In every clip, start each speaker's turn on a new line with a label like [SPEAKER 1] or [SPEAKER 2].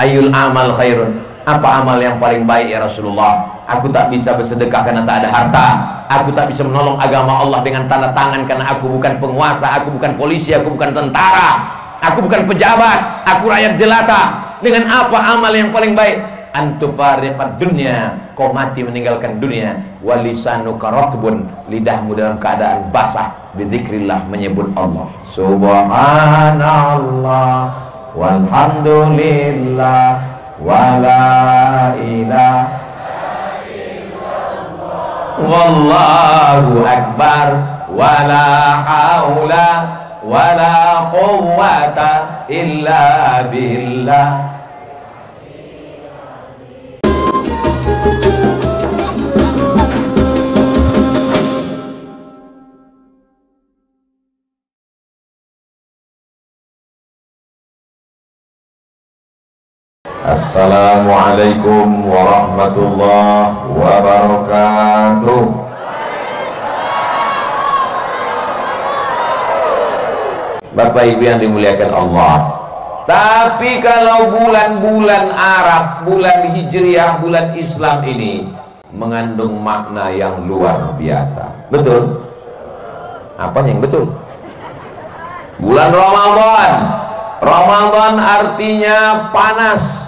[SPEAKER 1] Ayul amal khairun, apa amal yang paling baik ya Rasulullah? Aku tak bisa bersedekah karena tak ada harta. Aku tak bisa menolong agama Allah dengan tanda tangan karena aku bukan penguasa, aku bukan polisi, aku bukan tentara, aku bukan pejabat, aku rakyat jelata. Dengan apa amal yang paling baik? Antufariqad dunya, kau mati meninggalkan dunia. Walisanuka ratbun, lidahmu dalam keadaan basah, bizikrillah, menyebut Allah. Subhanallah walhamdulillah wala ilaha illallah wallahu akbar wala haula wala quwwata illa billah. Assalamualaikum warahmatullahi wabarakatuh. Bapak Ibu yang dimuliakan Allah, tapi kalau bulan-bulan Arab, bulan Hijriah, bulan Islam ini mengandung makna yang luar biasa. Betul? Apa yang betul? Bulan Ramadan. Ramadan artinya panas.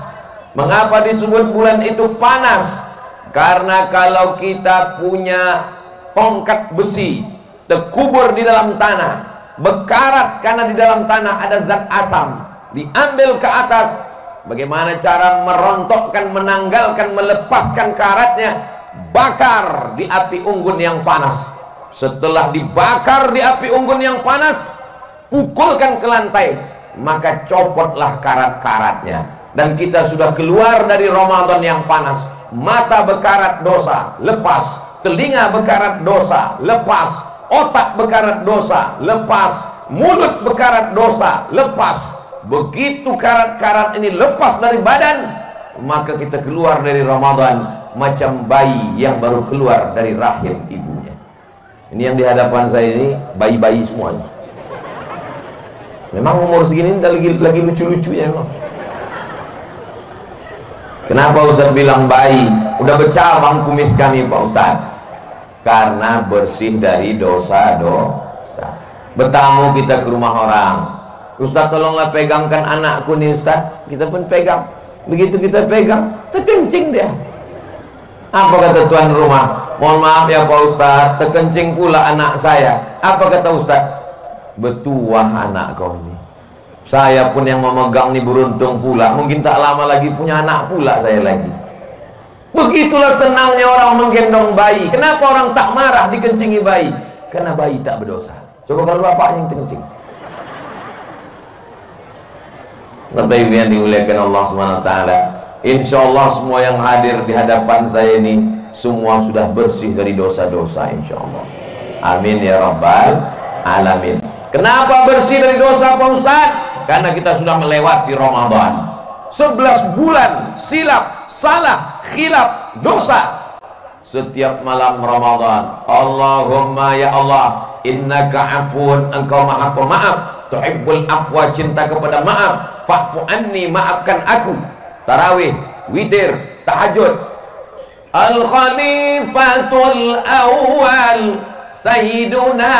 [SPEAKER 1] Mengapa disebut bulan itu panas? Karena kalau kita punya tongkat besi terkubur di dalam tanah, bekarat karena di dalam tanah ada zat asam, diambil ke atas, bagaimana cara merontokkan, menanggalkan, melepaskan karatnya? Bakar di api unggun yang panas. Setelah dibakar di api unggun yang panas, pukulkan ke lantai, maka copotlah karat-karatnya. Dan kita sudah keluar dari Ramadan yang panas. Mata bekarat dosa, lepas. Telinga bekarat dosa, lepas. Otak bekarat dosa, lepas. Mulut bekarat dosa, lepas. Begitu karat-karat ini lepas dari badan, maka kita keluar dari Ramadan macam bayi yang baru keluar dari rahim ibunya. Ini yang di hadapan saya ini bayi-bayi semuanya. Memang umur segini lagi lucu-lucunya memang. Kenapa Ustaz bilang bayi? Udah bercabang kumis kami Pak Ustaz. Karena bersih dari dosa-dosa. Bertamu kita ke rumah orang, Ustaz tolonglah pegangkan anakku nih Ustaz. Kita pun pegang. Begitu kita pegang, terkencing dia. Apa kata tuan rumah? Mohon maaf ya Pak Ustaz, terkencing pula anak saya. Apa kata Ustaz? Betuah anak kau ini. Saya pun yang memegang nih beruntung pula. Mungkin tak lama lagi punya anak pula saya lagi. Begitulah senangnya orang menggendong bayi. Kenapa orang tak marah dikencingi bayi? Karena bayi tak berdosa. Coba kalau bapaknya yang terkencing. Bapak Ibu yang dimuliakan Allah SWT, insya Allah semua yang hadir di hadapan saya ini semua sudah bersih dari dosa-dosa insya Allah. Amin ya rabbal alamin. Kenapa bersih dari dosa Pak Ustaz? Karena kita sudah melewati Ramadan 11 bulan silap, salah, khilaf, dosa. Setiap malam Ramadan, Allahumma ya Allah, innaka afuun, engkau maha pemaaf, tuhibbul afwa, cinta kepada maaf, fa'fu anni, maafkan aku. Tarawih, witir, tahajud. Al-Khalifatul Awwal Sayyiduna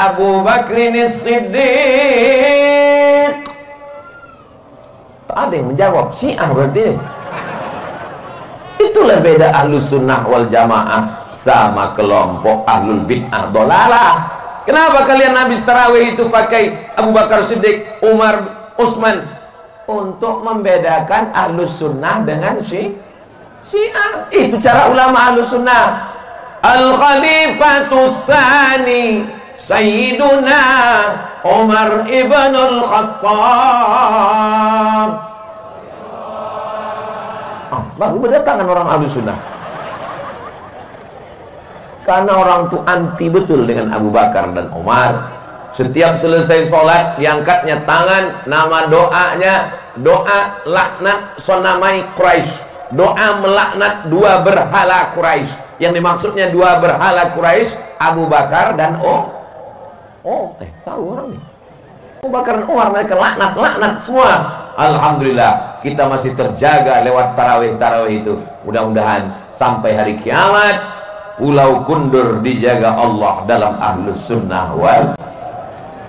[SPEAKER 1] Abu Bakrin As-Siddiq. Tak ada yang menjawab. Syiah berarti. Itulah beda Ahlus Sunnah wal Jamaah sama kelompok Ahlul Bid'ah Dolalah. Kenapa kalian habis tarawih itu pakai Abu Bakar Siddiq, Umar, Utsman? Untuk membedakan Ahlus Sunnah dengan Syiah. Itu cara ulama Ahlus Sunnah. Al-Khalifatus Tsani Sayyiduna Umar ibn al-Khattab. Baru berdatangan orang Ahlus Sunnah. Karena orang itu anti betul dengan Abu Bakar dan Umar. Setiap selesai sholat diangkatnya tangan, nama doanya doa laknat sonamai Quraisy, doa melaknat dua berhala Quraisy. Yang dimaksudnya dua berhala Quraisy, Abu Bakar dan tahu orang nih. Abu Bakar dan Umar, mereka laknat semua. Alhamdulillah kita masih terjaga lewat tarawih itu. Mudah-mudahan sampai hari kiamat Pulau Kundur dijaga Allah dalam Ahlus Sunnah wal.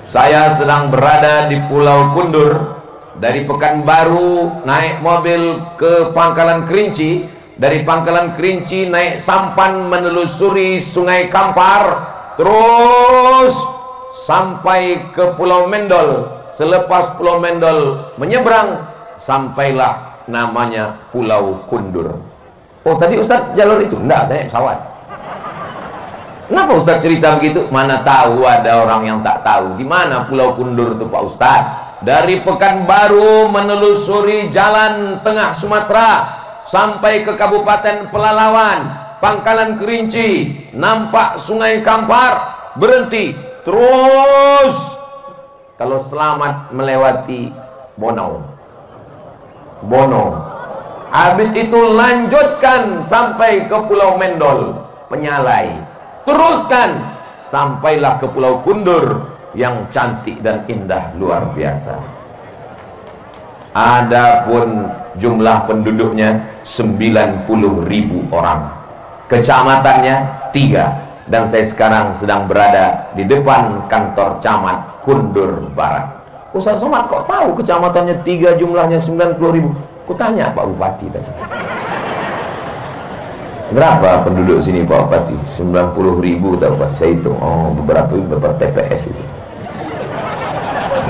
[SPEAKER 1] Saya sedang berada di Pulau Kundur. Dari Pekanbaru naik mobil ke Pangkalan Kerinci, dari Pangkalan Kerinci naik sampan menelusuri Sungai Kampar, terus sampai ke Pulau Mendol. Selepas Pulau Mendol menyeberang, sampailah namanya Pulau Kundur. Oh, tadi Ustadz jalur itu? Enggak, saya pesawat. Kenapa Ustadz cerita begitu? Mana tahu ada orang yang tak tahu di mana Pulau Kundur itu, Pak Ustadz. Dari Pekanbaru menelusuri jalan tengah Sumatera sampai ke Kabupaten Pelalawan, Pangkalan Kerinci, nampak Sungai Kampar, berhenti, terus kalau selamat melewati Bono, habis itu lanjutkan sampai ke Pulau Mendol, Penyalai, teruskan sampailah ke Pulau Kundur yang cantik dan indah luar biasa. Adapun jumlah penduduknya 90.000 orang, kecamatannya 3, dan saya sekarang sedang berada di depan kantor camat Kundur Barat. Ustaz Somad kok tahu kecamatannya 3, jumlahnya 90.000? Kutanya Pak Bupati tadi. Berapa penduduk sini Pak Bupati? 90.000 tak Bupati? Saya hitung. Oh, beberapa TPS itu.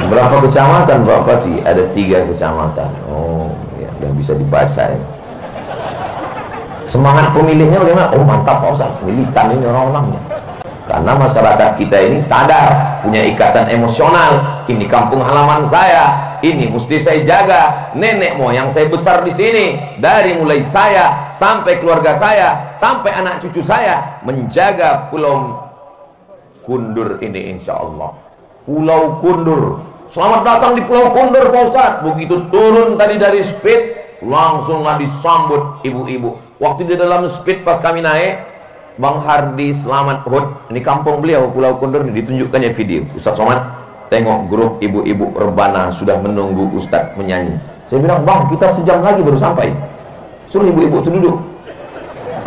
[SPEAKER 1] Berapa kecamatan Pak Bupati? Ada 3 kecamatan. Oh, ya, udah bisa dibaca ya. Semangat pemilihnya bagaimana? Oh, mantap Pak Ustaz, militan ini orang-orangnya. Karena masyarakat kita ini sadar, punya ikatan emosional. Ini kampung halaman saya, ini mesti saya jaga. Nenek moyang saya besar di sini, dari mulai saya sampai keluarga saya, sampai anak cucu saya, menjaga Pulau Kundur ini insya Allah. Pulau Kundur, selamat datang di Pulau Kundur Pak Ustaz. Begitu turun tadi dari speed, langsunglah disambut ibu-ibu. Waktu di dalam speed pas kami naik, Bang Hardi Selamat Hud, ini kampung beliau Pulau Kundur, ini ditunjukkannya video. Ustaz Somad tengok grup ibu-ibu rebana sudah menunggu Ustaz menyanyi. Saya bilang, Bang, kita sejam lagi baru sampai. Suruh ibu-ibu itu duduk,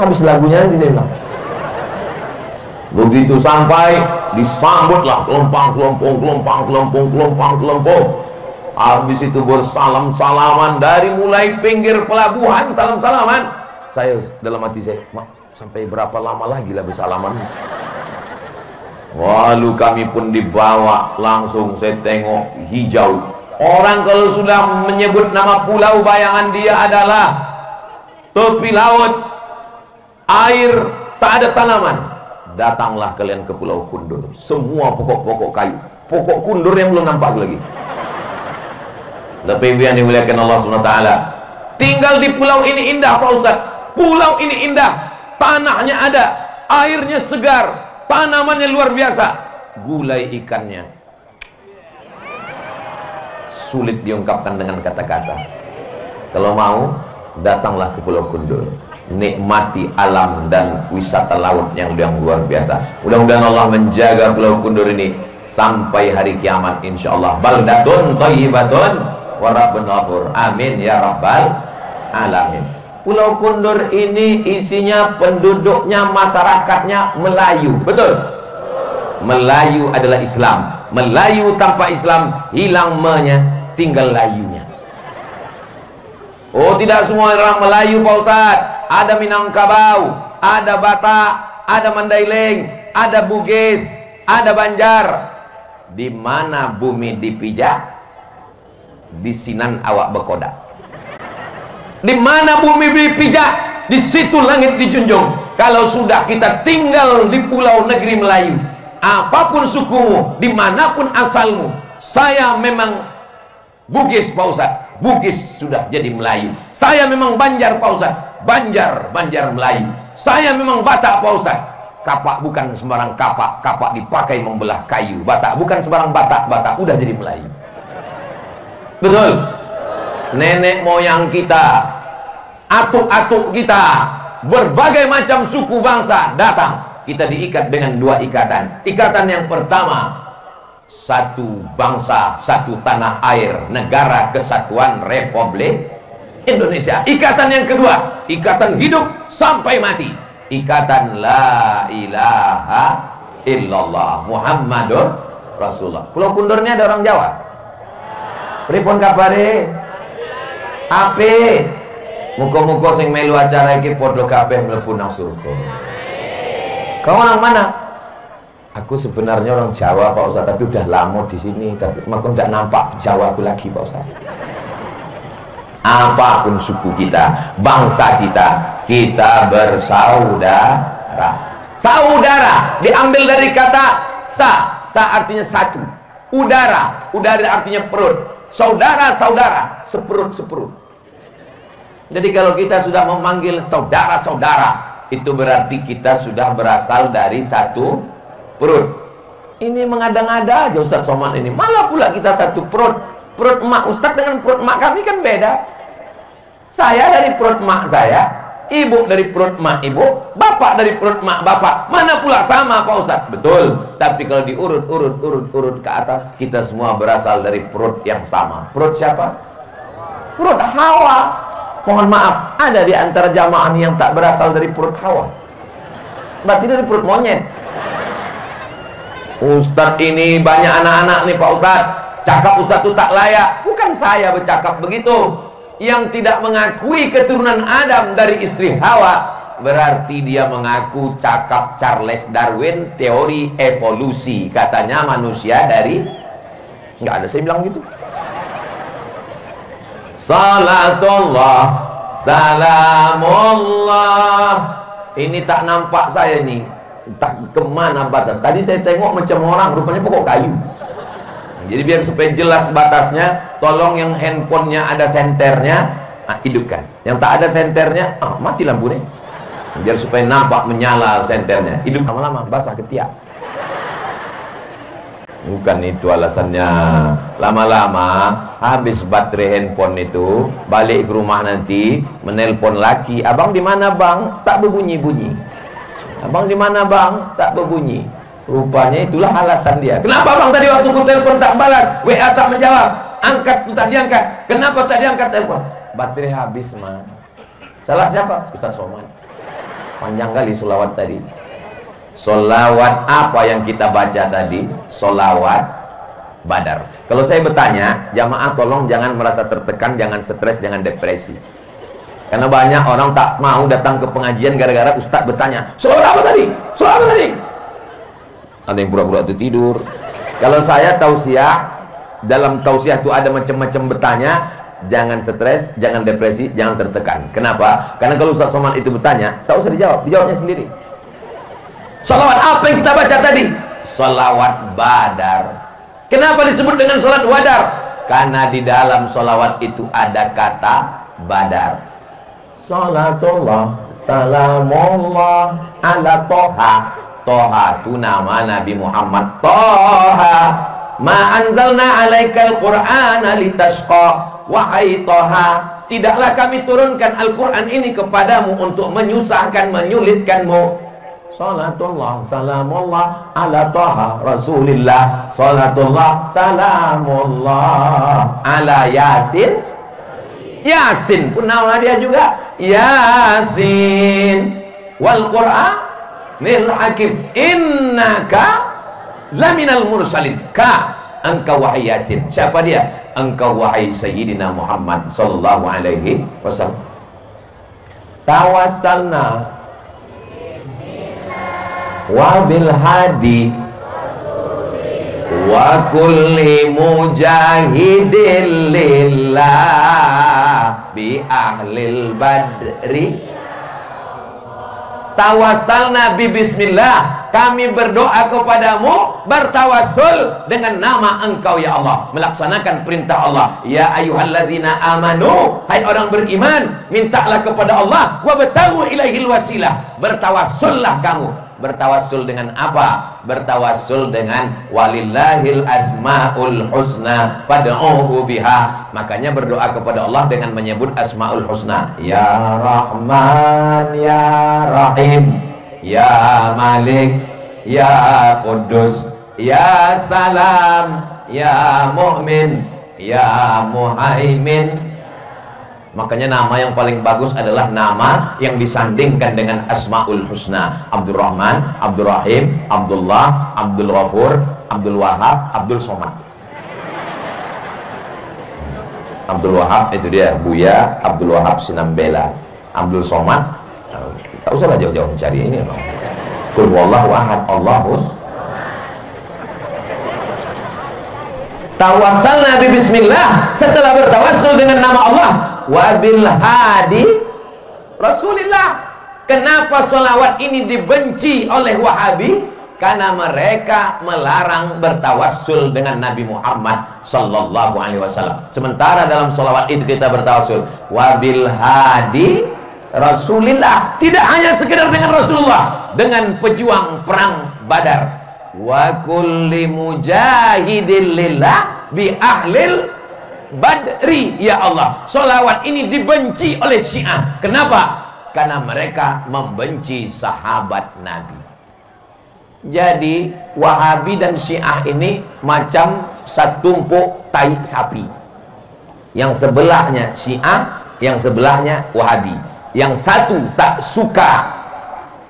[SPEAKER 1] habis lagunya nanti. Saya bilang, begitu sampai disambutlah kelompong. Habis itu bersalam-salaman dari mulai pinggir pelabuhan, salam-salaman. Saya dalam hati saya, sampai berapa lama lagi lah bersalaman. Lalu kami pun dibawa, langsung saya tengok hijau. Orang kalau sudah menyebut nama pulau, bayangan dia adalah tepi laut, air, tak ada tanaman. Datanglah kalian ke Pulau Kundur, semua pokok-pokok kayu, pokok kundur yang belum nampak lagi. Tapi yang dimuliakan Allah SWT, tinggal di pulau ini indah Pak Ustaz. Pulau ini indah, tanahnya ada, airnya segar, tanamannya luar biasa, gulai ikannya sulit diungkapkan dengan kata-kata. Kalau mau, datanglah ke Pulau Kundur, nikmati alam dan wisata laut yang luar biasa. Mudah-mudahan Allah menjaga Pulau Kundur ini sampai hari kiamat insyaallah. Baldatun thayyibatun wa rabbun ghafur. Amin ya rabbal alamin. Pulau Kundur ini isinya penduduknya, masyarakatnya Melayu, betul? Melayu adalah Islam. Melayu tanpa Islam hilang me-nya, tinggal layunya. Oh, tidak semua orang Melayu Pak Ustaz. Ada Minangkabau, ada Batak, ada Mandailing, ada Bugis, ada Banjar. Di mana bumi dipijak, di sinan awak berkodak. Di mana bumi dipijak, di situ langit dijunjung. Kalau sudah kita tinggal di pulau negeri Melayu, apapun sukumu, dimanapun asalmu, saya memang Bugis Pak Ustaz, Bugis sudah jadi Melayu. Saya memang Banjar Pak Ustaz, Banjar Melayu. Saya memang Batak Pak Ustaz. Kapak bukan sembarang kapak, kapak dipakai membelah kayu. Batak bukan sembarang Batak, Batak udah jadi Melayu. Betul? Nenek moyang kita, atuk-atuk kita, berbagai macam suku bangsa datang. Kita diikat dengan 2 ikatan. Ikatan yang pertama, satu bangsa, satu tanah air, negara kesatuan Republik Indonesia. Ikatan yang kedua, ikatan hidup sampai mati, ikatan la ilaha illallah Muhammadur Rasulullah. Pulau Kundurnya ada orang Jawa. Pripun kabare? Ape? Muka-muka sing melu acara iki padha kabeh mlebu nang surga. Kau orang mana? Aku sebenarnya orang Jawa Pak Ustaz, tapi udah lama di sini, tapi makin tidak nampak Jawa aku lagi Pak Ustaz. Apapun suku kita, bangsa kita, kita bersaudara. Saudara diambil dari kata sa, sa artinya satu. Udara, udara artinya perut. Saudara, saudara, seperut, seperut. Jadi kalau kita sudah memanggil saudara-saudara, itu berarti kita sudah berasal dari satu perut. Ini mengada-ngada aja Ustaz Somad ini. Malah pula kita satu perut. Perut emak Ustaz dengan perut emak kami kan beda. Saya dari perut emak saya, ibu dari perut emak ibu, bapak dari perut emak bapak. Mana pula sama Pak Ustaz? Betul. Tapi kalau diurut ke atas, kita semua berasal dari perut yang sama. Perut siapa? Perut Hawa. Mohon maaf, ada di antara jamaah yang tak berasal dari perut Hawa. Berarti dari perut monyet. Ustadz ini banyak anak-anak nih Pak Ustadz. Cakap Ustadz itu tak layak. Bukan saya bercakap begitu. Yang tidak mengakui keturunan Adam dari istri Hawa, berarti dia mengaku cakap Charles Darwin, teori evolusi. Katanya manusia dari... Nggak ada saya bilang gitu. Salatullah, salamullah. Ini tak nampak saya nih, entah kemana batas. Tadi saya tengok macam orang, rupanya pokok kayu. Jadi biar supaya jelas batasnya, tolong yang handphonenya ada senternya, hidupkan. Yang tak ada senternya, mati lampunya. Biar supaya nampak menyala senternya. Hidup lama-lama, basah ketiak. Bukan itu alasannya. Lama-lama habis baterai handphone itu, balik ke rumah nanti menelpon laki, abang di mana bang? Tak berbunyi-bunyi. Abang di mana bang? Tak berbunyi. Rupanya itulah alasan dia. Kenapa bang tadi waktu ku telepon tak balas, WA tak menjawab, angkat tu tak diangkat? Kenapa tak diangkat telepon? Baterai habis mah. Salah siapa? Ustaz Somad. Panjang kali selawat tadi. Solawat apa yang kita baca tadi? Solawat Badar. Kalau saya bertanya, jamaah tolong jangan merasa tertekan, jangan stres, jangan depresi. Karena banyak orang tak mau datang ke pengajian gara-gara ustaz bertanya, solawat apa tadi? Solawat apa tadi? Ada yang pura-pura tidur. Kalau saya tausiah, dalam tausiah itu ada macam-macam bertanya, jangan stres, jangan depresi, jangan tertekan. Kenapa? Karena kalau Ustaz Somad itu bertanya, tak usah dijawab, dijawabnya sendiri. Salawat apa yang kita baca tadi? Salawat Badar. Kenapa disebut dengan salat Badar? Karena di dalam salawat itu ada kata Badar. Salatullah, salamullah ala Toha. Toha itu nama Nabi Muhammad. Toha, ma anzalna alaikal qur'ana litashqa. Wahai Toha, tidaklah kami turunkan Al-Quran ini kepadamu untuk menyusahkan, menyulitkanmu. Salatullah, salamullah ala Taha Rasulillah. Salatullah, salamullah ala Yasin. Yasin pun nama dia juga. Yasin wal Qur'anil Hakim. Innaka laminal mursalin. Ka, engkau wahai Yasin. Siapa dia? Engkau wahai Sayyidina Muhammad sallallahu alaihi wasallam. Tawassalna wa bil hadi wa kulli mujahidin lillah bi ahlil badri. Tawassalna bi bismillah, kami berdoa kepadamu, bertawassul dengan nama engkau ya Allah, melaksanakan perintah Allah. Ya ayyuhalladzina amanu, hai orang beriman, mintalah kepada Allah, wabtaghu ilaihil wasilah, bertawassullah kamu. Bertawassul dengan apa? Bertawassul dengan walillahil asmaul husna fad'uhu biha. Makanya berdoa kepada Allah dengan menyebut asmaul husna. Ya Rahman, Ya Rahim, Ya Malik, Ya Qudus, Ya salam, ya mu'min, ya muhaimin. Makanya nama yang paling bagus adalah nama yang disandingkan dengan Asmaul Husna. Abdurrahman, Abdurrahim, Abdullah, Abdul Ghafur, Abdul Wahab, Abdul Somad. Abdul Wahab itu dia Buya, Abdul Wahab Sinambela. Abdul Somad, tak usahlah jauh-jauh mencari ini loh. Qul huwallahu ahad, Allahus. Tawassalna bi bismillah, setelah bertawassul dengan nama Allah, wabil hadi Rasulillah. Kenapa sholawat ini dibenci oleh Wahabi? Karena mereka melarang bertawassul dengan Nabi Muhammad sallallahu alaihi wasallam. Sementara dalam sholawat itu kita bertawassul wabil hadi Rasulillah, tidak hanya sekedar dengan Rasulullah, dengan pejuang perang Badar. Wa kulli mujahidin lillah bi ahlil Badri. Ya Allah, sholawat ini dibenci oleh Syiah. Kenapa? Karena mereka membenci sahabat Nabi. Jadi Wahabi dan Syiah ini macam satumpuk tai sapi. Yang sebelahnya Syiah, yang sebelahnya Wahabi. Yang satu tak suka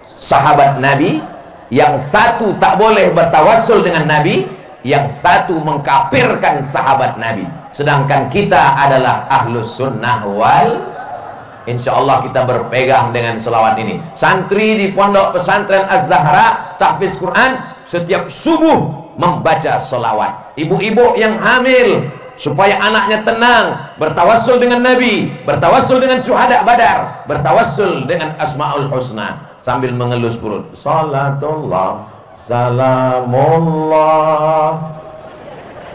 [SPEAKER 1] sahabat Nabi, yang satu tak boleh bertawassul dengan Nabi, yang satu mengkafirkan sahabat Nabi. Sedangkan kita adalah ahlus sunnah wal, insya Allah kita berpegang dengan selawat ini. Santri di pondok pesantren Az-Zahra tahfiz Quran setiap subuh membaca selawat. Ibu-ibu yang hamil supaya anaknya tenang, bertawassul dengan Nabi, bertawassul dengan syuhada Badar, bertawassul dengan Asmaul Husna sambil mengelus perut. Salatullah, salamullah.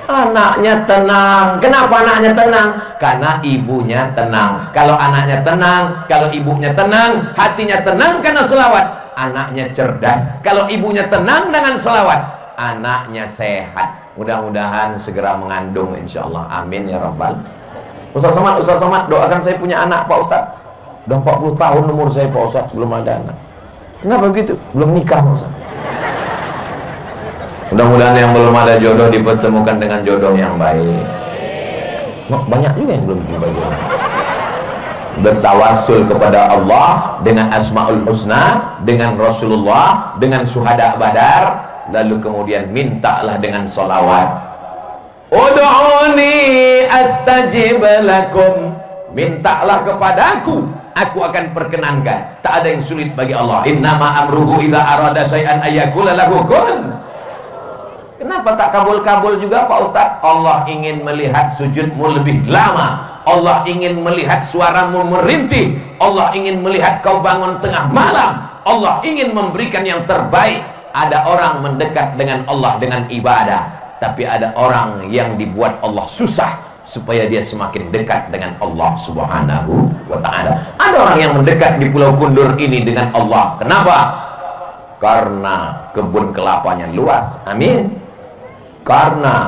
[SPEAKER 1] Anaknya tenang. Kenapa anaknya tenang? Karena ibunya tenang. Kalau anaknya tenang, kalau ibunya tenang, hatinya tenang karena selawat, anaknya cerdas. Kalau ibunya tenang dengan selawat, anaknya sehat. Mudah-mudahan segera mengandung insyaallah. Amin ya rabbal. Ustaz Somad, doakan saya punya anak Pak Ustaz. Udah 40 tahun umur saya Pak Ustaz, belum ada anak. Kenapa begitu? Belum nikah Pak Ustaz. Mudah-mudahan yang belum ada jodoh dipertemukan dengan jodoh yang baik. Banyak juga yang belum jodoh. Bertawassul kepada Allah dengan Asmaul Husna, dengan Rasulullah, dengan syuhada Badar, lalu kemudian mintalah dengan sholawat. Ud'uni astajib lakum. Mintalah kepadaku, aku akan perkenankan. Tak ada yang sulit bagi Allah. Innama amruhu idza arada syai'an ayyakula lahu kun. Kenapa tak kabul-kabul juga Pak Ustadz? Allah ingin melihat sujudmu lebih lama. Allah ingin melihat suaramu merintih. Allah ingin melihat kau bangun tengah malam. Allah ingin memberikan yang terbaik. Ada orang mendekat dengan Allah dengan ibadah, tapi ada orang yang dibuat Allah susah supaya dia semakin dekat dengan Allah subhanahu wa ta'ala. Ada orang yang mendekat di Pulau Kundur ini dengan Allah. Kenapa? Karena kebun kelapanya luas. Amin. Karena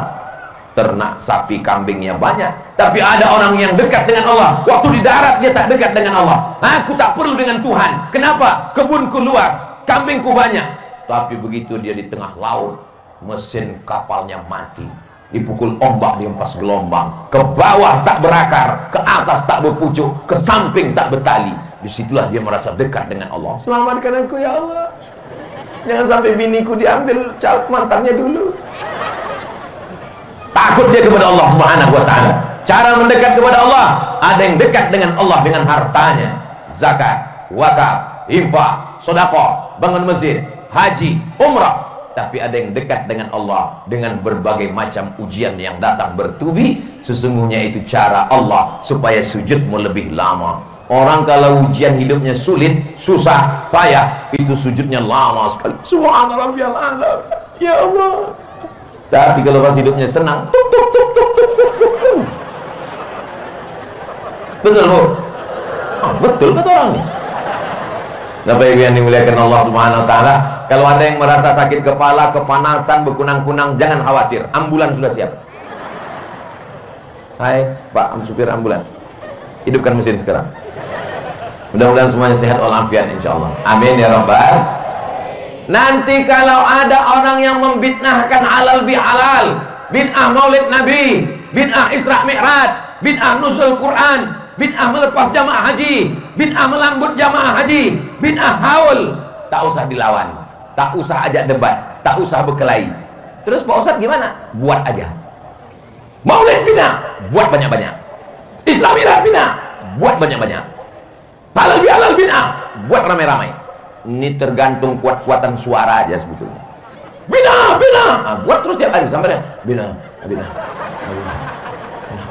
[SPEAKER 1] ternak sapi kambingnya banyak. Tapi ada orang yang dekat dengan Allah, waktu di darat dia tak dekat dengan Allah. Aku tak perlu dengan Tuhan. Kenapa? Kebunku luas, kambingku banyak. Tapi begitu dia di tengah laut, mesin kapalnya mati, dipukul ombak, dihempas gelombang, ke bawah tak berakar, ke atas tak berpucuk, ke samping tak bertali. Disitulah dia merasa dekat dengan Allah. Selamatkan aku ya Allah, jangan sampai biniku diambil mantannya dulu. Takut dia kepada Allah subhanahu wa ta'ala. Cara mendekat kepada Allah, ada yang dekat dengan Allah dengan hartanya, zakat, wakaf, infak, sedekah, bangun masjid, haji, umrah. Tapi ada yang dekat dengan Allah dengan berbagai macam ujian yang datang bertubi. Sesungguhnya itu cara Allah supaya sujudmu lebih lama. Orang kalau ujian hidupnya sulit, susah, payah, itu sujudnya lama sekali. Subhanallah ya Allah. Tapi kalau pas hidupnya senang, tuk tuk tuk tuk tuk tuk tuk tuk. Betul Bu? Oh, betul kata orang nih. Bapak Ibu yang dimuliakan Allah subhanahu wa ta'ala, kalau ada yang merasa sakit kepala, kepanasan, berkunang-kunang, jangan khawatir, ambulan sudah siap. Hai Pak supir ambulan, hidupkan mesin sekarang. Mudah-mudahan semuanya sehat walafiat insyaallah. Amin ya rabbal. Nanti kalau ada orang yang membidnahkan halal bihalal, bid'ah maulid Nabi, bid'ah Isra Mi'raj, bid'ah nuzul Quran, bid'ah melepas jamaah haji, bid'ah melambut jamaah haji, bid'ah haul, tak usah dilawan, tak usah ajak debat, tak usah berkelahi. Terus Pak Ustadz gimana? Buat aja. Maulid bid'ah, buat banyak-banyak. Isra Mi'raj bid'ah, buat banyak-banyak. Halal bihalal bid'ah, buat ramai-ramai. Ini tergantung kuat-kuatan suara aja sebetulnya. Bid'ah, bid'ah, buat terus tiap hari sampai bid'ah, bid'ah.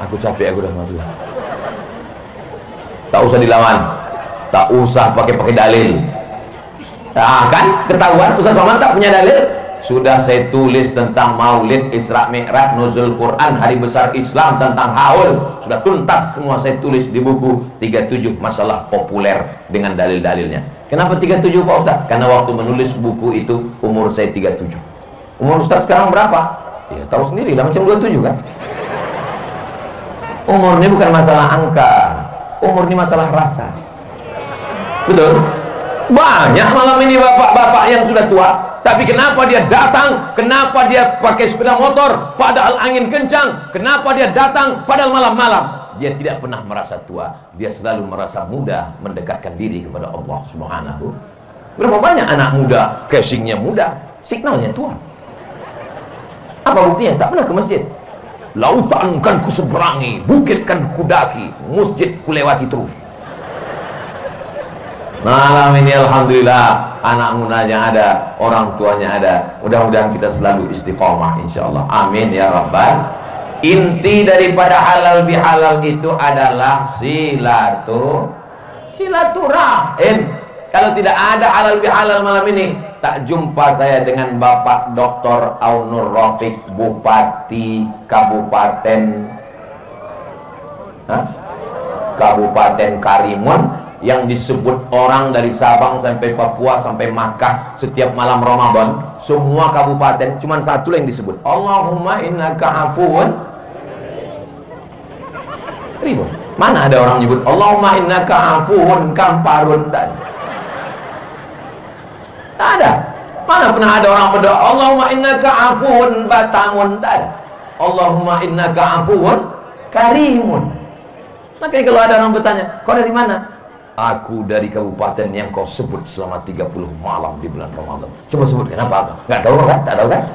[SPEAKER 1] Aku capek, aku udah mati. Tak usah dilawan, tak usah pakai dalil. Nah, kan ketahuan Ustaz Somad tak punya dalil. Sudah saya tulis tentang maulid, Isra Mi'raj, nuzul Quran, hari besar Islam, tentang haul, sudah tuntas semua saya tulis di buku 37 masalah populer dengan dalil-dalilnya. Kenapa 37 Pak Ustaz? Karena waktu menulis buku itu umur saya 37. Umur Ustaz sekarang berapa? Ya tahu sendiri lah, macam 27 kan. Umur ini bukan masalah angka, umur ini masalah rasa. Betul? Banyak malam ini bapak-bapak yang sudah tua, tapi kenapa dia datang? Kenapa dia pakai sepeda motor padahal angin kencang? Kenapa dia datang padahal malam-malam? Dia tidak pernah merasa tua, dia selalu merasa muda, mendekatkan diri kepada Allah Subhanahu. Berapa banyak anak muda, casingnya muda, signalnya tua. Apa buktinya? Tak pernah ke masjid. Lautan kan ku seberangi, bukit kan ku daki, masjid ku lewati terus. Malam ini alhamdulillah anak mudanya ada, orang tuanya ada. Mudah-mudahan kita selalu istiqomah insyaallah. Amin ya rabbal. Inti daripada halal bihalal itu adalah silaturahim. Kalau tidak ada halal bihalal malam ini, tak jumpa saya dengan Bapak Dr. Aunur Rafiq, Bupati Kabupaten Karimun, yang disebut orang dari Sabang sampai Papua sampai Makkah setiap malam Ramadan, semua kabupaten cuman satu yang disebut, Allahumma innaka afuwun ribu. Mana ada orang nyebut Allahumma innaka afuwun kamparun? Tak ada. Mana pernah ada orang berdoa Allahumma innaka afuwun batangun? Tak ada. Allahumma innaka afuwun karimun. Makanya kalau ada orang bertanya, kau dari mana? Aku dari kabupaten yang kau sebut selama 30 malam di bulan Ramadan. Coba sebut, kenapa? Nggak tahu kan? Tak tahu kan?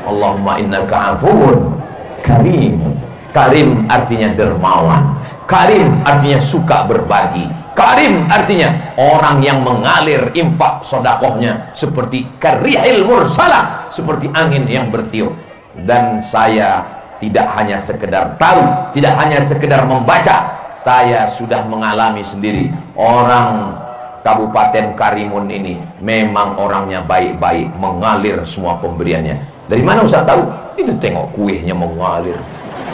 [SPEAKER 1] Allahumma innaka afuwun karim. Karim artinya dermawan. Karim artinya suka berbagi. Karim artinya orang yang mengalir infak sodakohnya seperti karihil mursalah, seperti angin yang bertiup. Dan saya tidak hanya sekedar tahu, tidak hanya sekedar membaca, saya sudah mengalami sendiri. Orang Kabupaten Karimun ini memang orangnya baik-baik, mengalir semua pemberiannya. Dari mana Ustaz tahu? Itu tengok kuihnya mengalir.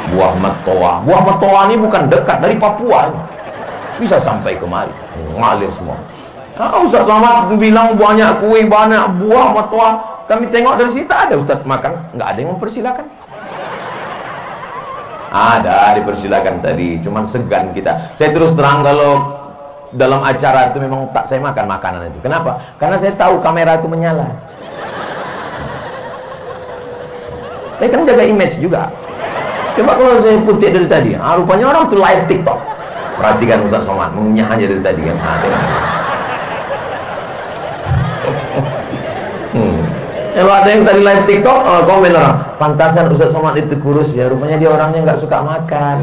[SPEAKER 1] Buah metoa, buah metoa ini bukan dekat dari Papua, bisa sampai kemari, mengalir semua. Nah, Ustaz Somad bilang banyak kuih, banyak buah metoa. Kami tengok dari situ ada Ustaz makan, nggak ada yang mempersilakan. Ada dipersilakan tadi, cuman segan kita. Saya terus terang kalau dalam acara itu memang tak saya makan makanan itu. Kenapa? Karena saya tahu kamera itu menyala. Saya kan jaga image juga. Coba kalau saya putih dari tadi, rupanya orang tuh live TikTok. Perhatikan Ustaz Somad mengunyah aja dari tadi kan. Kalau ada yang tadi live TikTok, komen orang, pantasan Ustaz Somad itu kurus ya, rupanya dia orangnya nggak suka makan.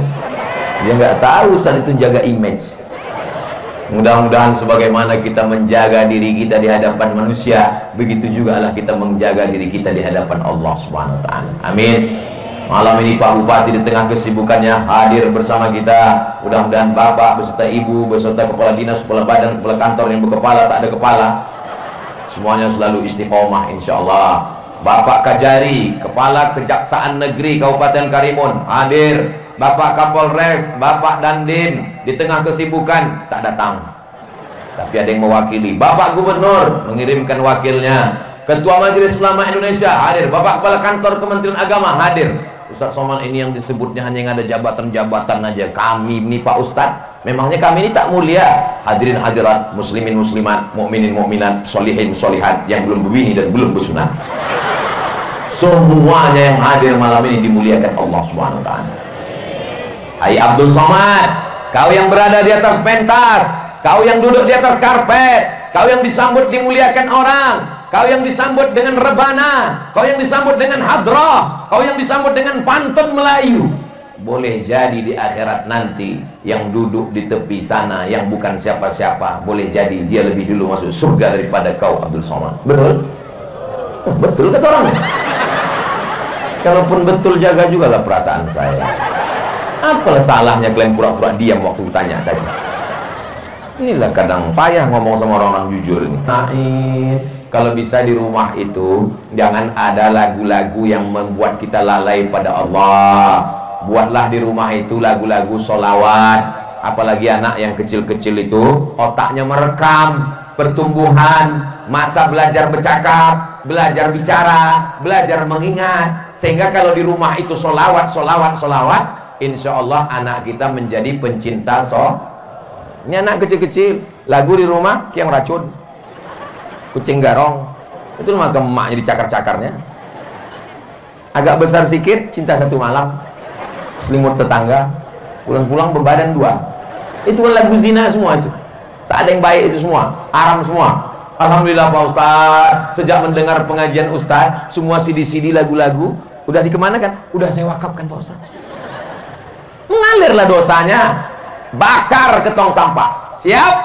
[SPEAKER 1] Dia nggak tahu Ustaz itu jaga image. Mudah-mudahan sebagaimana kita menjaga diri kita di hadapan manusia, begitu juga lah kita menjaga diri kita di hadapan Allah Subhanahu wa taala. Amin. Malam ini Pak Bupati di tengah kesibukannya hadir bersama kita. Mudah-mudahan Bapak beserta Ibu, beserta kepala dinas, kepala badan, kepala kantor yang berkepala, tak ada kepala, semuanya selalu istiqomah insyaallah. Bapak Kajari, Kepala Kejaksaan Negeri Kabupaten Karimun hadir. Bapak Kapolres, Bapak Dandim di tengah kesibukan tak datang, tapi ada yang mewakili. Bapak Gubernur mengirimkan wakilnya. Ketua Majelis Ulama Indonesia hadir. Bapak Kepala Kantor Kementerian Agama hadir. Ustaz Somad ini yang disebutnya hanya yang ada jabatan-jabatan aja. Kami ini Pak Ustaz, memangnya kami ini tak mulia? Hadirin hadirat, muslimin muslimat, mukminin mukminat, solihin solihat yang belum berbini dan belum bersunat. Semuanya yang hadir malam ini dimuliakan Allah Subhanahu wa taala. Hai Abdul Somad, kau yang berada di atas pentas, kau yang duduk di atas karpet, kau yang disambut dimuliakan orang, kau yang disambut dengan rebana, kau yang disambut dengan hadrah, kau yang disambut dengan pantun Melayu. Boleh jadi di akhirat nanti yang duduk di tepi sana yang bukan siapa-siapa, boleh jadi dia lebih dulu masuk surga daripada kau Abdul Somad. Betul? Betul kata orangnya. Kalaupun betul, jaga juga lah perasaan saya. Apalah salahnya kalian pura-pura diam waktu tanya tadi? Inilah kadang payah ngomong sama orang-orang jujur ini. Kalau bisa di rumah itu jangan ada lagu-lagu yang membuat kita lalai pada Allah. Buatlah di rumah itu lagu-lagu sholawat. Apalagi anak yang kecil-kecil itu otaknya merekam pertumbuhan, masa belajar bercakap, belajar bicara, belajar mengingat. Sehingga kalau di rumah itu sholawat, insya Allah anak kita menjadi pencinta Ini anak kecil-kecil, lagu di rumah kiang racun, kucing garong, itu maka emaknya dicakar-cakarnya. Agak besar sedikit, cinta satu malam, selimut tetangga, pulang-pulang berbadan dua. Itu kan lagu zina semua itu. Tak ada yang baik itu semua, haram semua. Alhamdulillah Pak Ustaz, sejak mendengar pengajian Ustaz, semua CD-CD lagu-lagu udah dikemanakan? Udah saya wakafkan Pak Ustaz. Mengalirlah dosanya, bakar ke tong sampah. Siap?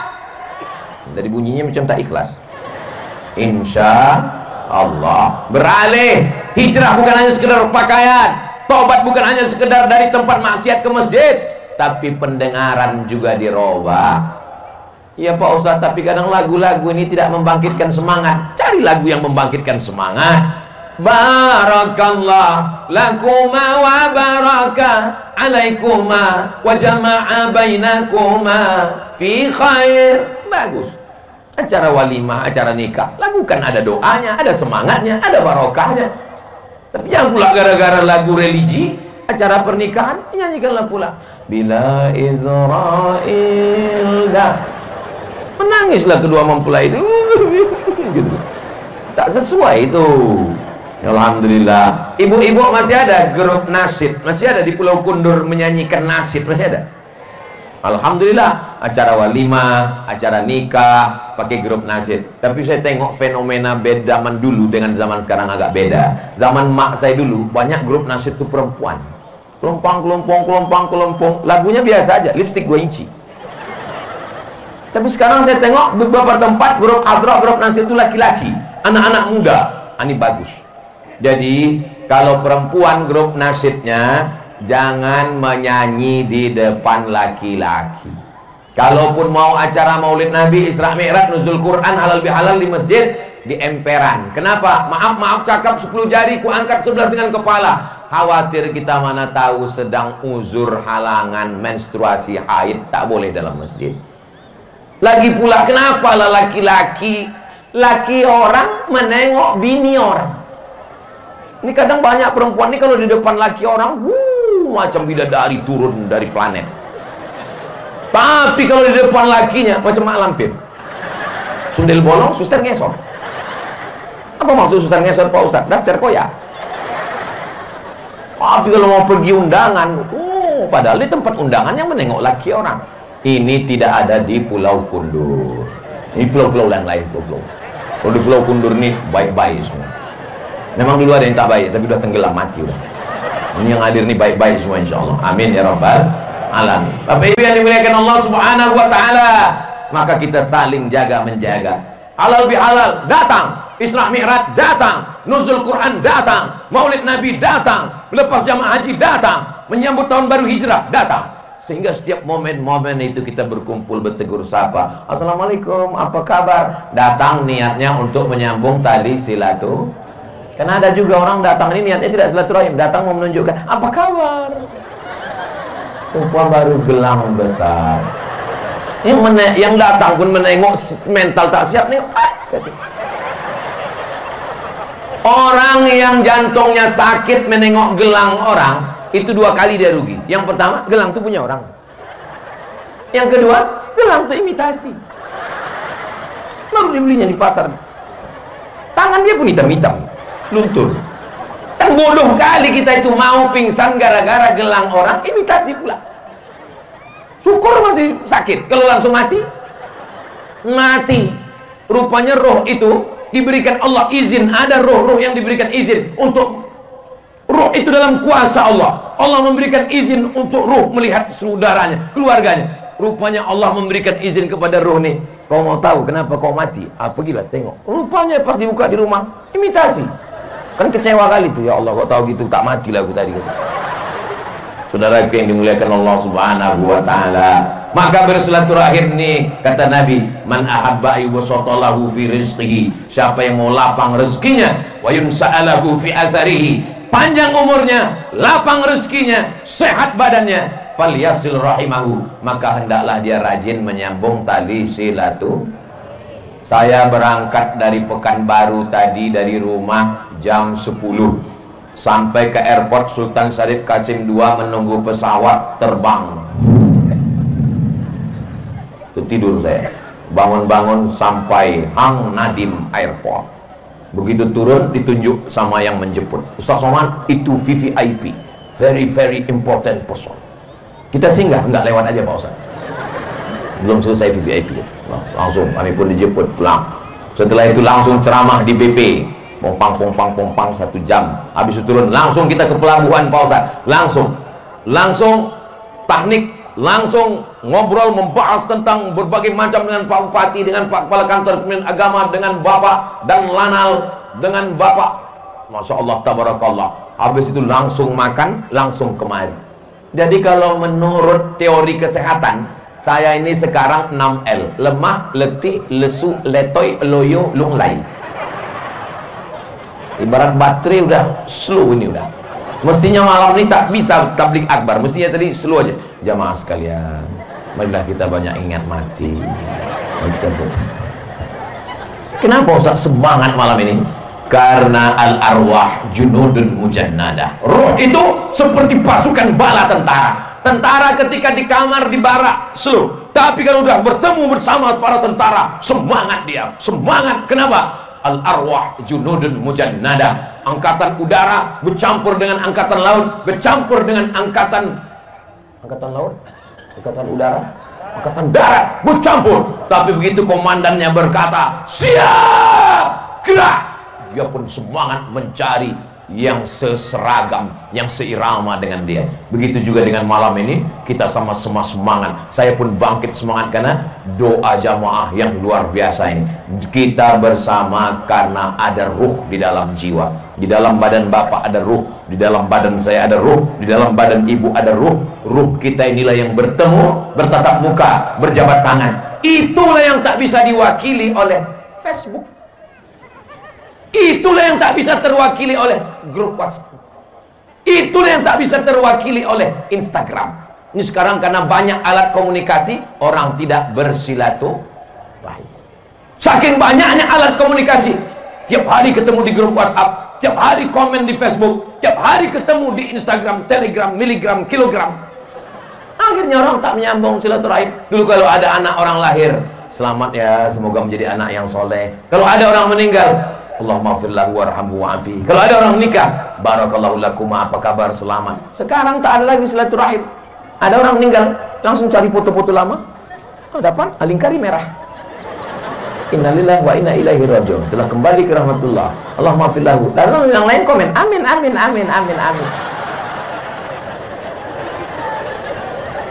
[SPEAKER 1] Dari bunyinya macam tak ikhlas. Insya Allah beralih. Hijrah bukan hanya sekedar pakaian, tobat bukan hanya sekedar dari tempat maksiat ke masjid, tapi pendengaran juga dirubah. Ya Pak Ustaz, tapi kadang lagu-lagu ini tidak membangkitkan semangat. Cari lagu yang membangkitkan semangat. Barakallah lakuma wa baraka alaikuma wa jama'a bainakuma fi khair. Bagus. Acara walimah, acara nikah, lagukan ada doanya, ada semangatnya, ada barokahnya. Tapi jangan pula gara-gara lagu religi, acara pernikahan nyanyikanlah pula bila Israel dah. Menangislah kedua mempelai itu. Gitu. Tak sesuai itu. Alhamdulillah. Ibu-ibu masih ada grup nasyid, masih ada di Pulau Kundur menyanyikan nasyid, masih ada. Alhamdulillah. Acara walimah, acara nikah pakai grup nasyid. Tapi saya tengok fenomena beda zaman dulu dengan zaman sekarang agak beda. Zaman mak saya dulu banyak grup nasyid itu perempuan. Kelompong. Lagunya biasa aja, lipstick 2 inci. Tapi sekarang saya tengok beberapa tempat grup hadrah, grup nasyid itu laki-laki, anak-anak muda. Ini bagus. Jadi kalau perempuan grup nasyidnya jangan menyanyi di depan laki-laki. Kalaupun mau acara maulid Nabi, Isra Mi'raj, nuzul Quran, halal bihalal di masjid, di emperan. Kenapa? Maaf cakap 10 jari, ku angkat 11 dengan kepala. Khawatir kita mana tahu sedang uzur halangan menstruasi haid, tak boleh dalam masjid. Lagi pula kenapa lah laki orang menengok bini orang. Ini kadang banyak perempuan ini kalau di depan laki orang, macam bidadari turun dari planet. Tapi kalau di depan lakinya macam mak lampir. Sundel bolong, suster ngesor. Apa maksud suster ngesor Pak Ustaz? Daster koyak. Tapi kalau mau pergi undangan, padahal di tempat undangan yang menengok laki orang. Ini tidak ada di Pulau Kundur. Ini pulau-pulau yang lain, pulau-pulau. Kalau di Pulau Kundur ini baik-baik semua. Memang dulu ada yang tak baik, tapi udah tenggelam mati udah. Ini yang hadir ini baik-baik semua insya Allah. Amin ya rabbal alamin. Bapak Ibu yang dimuliakan Allah Subhanahu wa taala, maka kita saling jaga menjaga. Halal bihalal datang, Isra Mi'raj datang, nuzul Quran datang, Maulid Nabi datang, lepas jamaah haji datang, menyambut tahun baru hijrah datang. Sehingga setiap momen-momen itu kita berkumpul bertegur sapa. Assalamualaikum, apa kabar? Datang niatnya untuk menyambung tali silaturahim. Karena ada juga orang datang ini niatnya tidak silaturahim, datang mau menunjukkan apa kabar. Perempuan baru gelang besar. Yang datang pun menengok mental tak siap nih. Orang yang jantungnya sakit menengok gelang orang, itu 2 kali dia rugi. Yang pertama, gelang itu punya orang. Yang kedua, gelang itu imitasi. Baru dibelinya di pasar. Tangan dia pun hitam-hitam, luntur. Kan bodoh kali kita itu mau pingsan gara-gara gelang orang imitasi pula. Syukur masih sakit. Kalau langsung mati, mati. Rupanya roh itu diberikan Allah izin. Ada roh-roh yang diberikan izin untuk roh itu dalam kuasa Allah. Allah memberikan izin untuk roh melihat saudaranya, keluarganya. Rupanya Allah memberikan izin kepada roh nih. Kau mau tahu kenapa kau mati? Pergilah tengok. Rupanya pas dibuka di rumah, imitasi. Kan kecewa kali tuh, ya Allah kau tahu gitu tak matilah aku tadi. Saudara yang dimuliakan Allah Subhanahu wa taala. Maka bersilaturahim nih, kata Nabi, man ahabba ayyubsatalahu fi rizqihi. Siapa yang mau lapang rezekinya, wa yunsa'alahu fi azarihi, panjang umurnya, lapang rezekinya, sehat badannya, falyasil rahimahu, maka hendaklah dia rajin menyambung tali silatu. Saya berangkat dari Pekanbaru tadi, dari rumah jam 10 sampai ke airport Sultan Syarif Qasim II menunggu pesawat terbang. Tidur saya, bangun-bangun sampai Hang Nadim Airport. Begitu turun ditunjuk sama yang menjemput, Ustaz Somad, itu VVIP, very very important person. Kita singgah, nggak lewat aja Pak Ustaz. Belum selesai VVIP, langsung kami pun dijemput pulang. Setelah itu langsung ceramah di BP, pompang 1 jam. Habis itu turun, langsung kita ke pelabuhan Pak Ustaz. Langsung teknik, langsung ngobrol membahas tentang berbagai macam dengan Pak Bupati, dengan Pak Kepala Kantor Pemimpinan Agama, dengan Bapak dan Lanal, dengan Bapak. Masya Allah, tabarakallah. Habis itu langsung makan, langsung kemari. Jadi kalau menurut teori kesehatan, saya ini sekarang 6L: lemah, letih, lesu, letoy, loyo, lunglai. Ibarat baterai udah slow ini udah. Mestinya malam ini tak bisa tablik akbar, mestinya tadi slow aja. Jamaah sekalian, marilah kita banyak ingat mati. Kenapa Ustaz semangat malam ini? Karena al-arwah junudun mujannadah. Roh itu seperti pasukan bala tentara. Tentara ketika di kamar di barak slow, tapi kalau udah bertemu bersama para tentara, semangat dia, semangat. Kenapa? Al-arwah junudun mujannadah. Angkatan udara bercampur dengan angkatan laut, bercampur dengan angkatan laut, angkatan udara, angkatan darat, bercampur. Tapi begitu komandannya berkata siap, gerak, dia pun semangat mencari yang seseragam, yang seirama dengan dia. Begitu juga dengan malam ini, kita sama-sama semangat. Saya pun bangkit semangat karena doa jamaah yang luar biasa ini. Kita bersama karena ada ruh di dalam jiwa. Di dalam badan Bapak ada ruh, di dalam badan saya ada ruh, di dalam badan Ibu ada ruh. Ruh kita inilah yang bertemu, bertatap muka, berjabat tangan. Itulah yang tak bisa diwakili oleh Facebook. Itulah yang tak bisa terwakili oleh grup WhatsApp. Itulah yang tak bisa terwakili oleh Instagram. Ini sekarang karena banyak alat komunikasi, orang tidak bersilaturahim. Saking banyaknya alat komunikasi, tiap hari ketemu di grup WhatsApp, tiap hari komen di Facebook, tiap hari ketemu di Instagram, Telegram, miligram, kilogram. Akhirnya orang tak menyambung silaturahim. Dulu kalau ada anak orang lahir, selamat ya, semoga menjadi anak yang soleh. Kalau ada orang meninggal, Allahumma firlahu warhamhu wa'afi. Kalau ada orang nikah, barakallahu lakum, apa kabar, selamat. Sekarang tak ada lagi silaturahim. Ada orang meninggal, langsung cari foto-foto lama. Dapat alingkari merah. Innalillahi wa inna ilaihi raji'un. Telah kembali ke rahmatullah. Allahumma firlahu. Lalu yang lain komen, amin, amin, amin, amin, amin.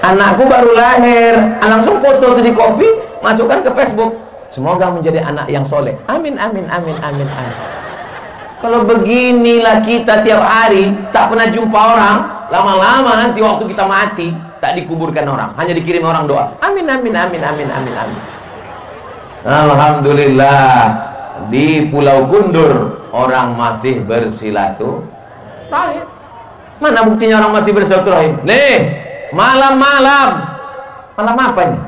[SPEAKER 1] Anakku baru lahir, langsung foto itu di copy, masukkan ke Facebook. Semoga menjadi anak yang soleh. Amin, amin, amin, amin, amin. Kalau beginilah kita tiap hari, tak pernah jumpa orang, lama-lama nanti waktu kita mati, tak dikuburkan orang, hanya dikirim orang doa. Amin, amin, amin, amin, amin, amin. Alhamdulillah, di Pulau Kundur orang masih bersilaturahim. Mana buktinya orang masih bersilaturahim? Nih, malam-malam. Malam apa ini?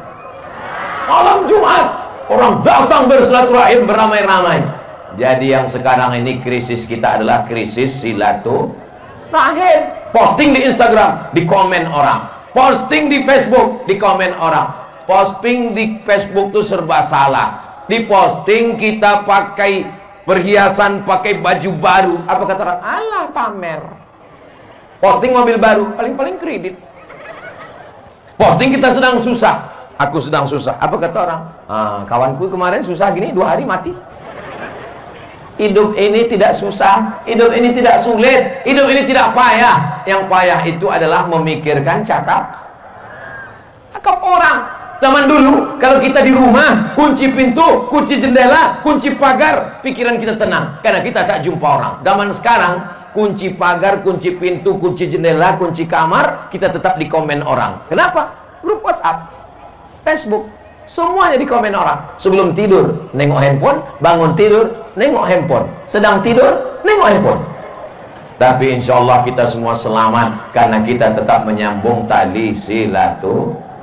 [SPEAKER 1] Malam Jumat. Orang datang bersilaturahim beramai-ramai. Jadi yang sekarang ini krisis kita adalah krisis silaturahim. Posting di Instagram, di komen orang. Posting di Facebook, di komen orang. Posting di Facebook tuh serba salah. Di posting kita pakai perhiasan, pakai baju baru. Apa kata orang? Alah, pamer. Posting mobil baru, paling-paling kredit. Posting kita sedang susah. Aku sedang susah. Apa kata orang? Kawanku kemarin susah gini, 2 hari mati. Hidup ini tidak susah, hidup ini tidak sulit, hidup ini tidak payah. Yang payah itu adalah memikirkan cakap orang. Zaman dulu kalau kita di rumah, kunci pintu, kunci jendela, kunci pagar, pikiran kita tenang karena kita tak jumpa orang. Zaman sekarang kunci pagar, kunci pintu, kunci jendela, kunci kamar, kita tetap di komen orang. Kenapa? Grup WhatsApp, Facebook, semuanya di komen orang. Sebelum tidur nengok handphone, bangun tidur nengok handphone, sedang tidur nengok handphone. Tapi insya Allah kita semua selamat karena kita tetap menyambung tali silaturahim.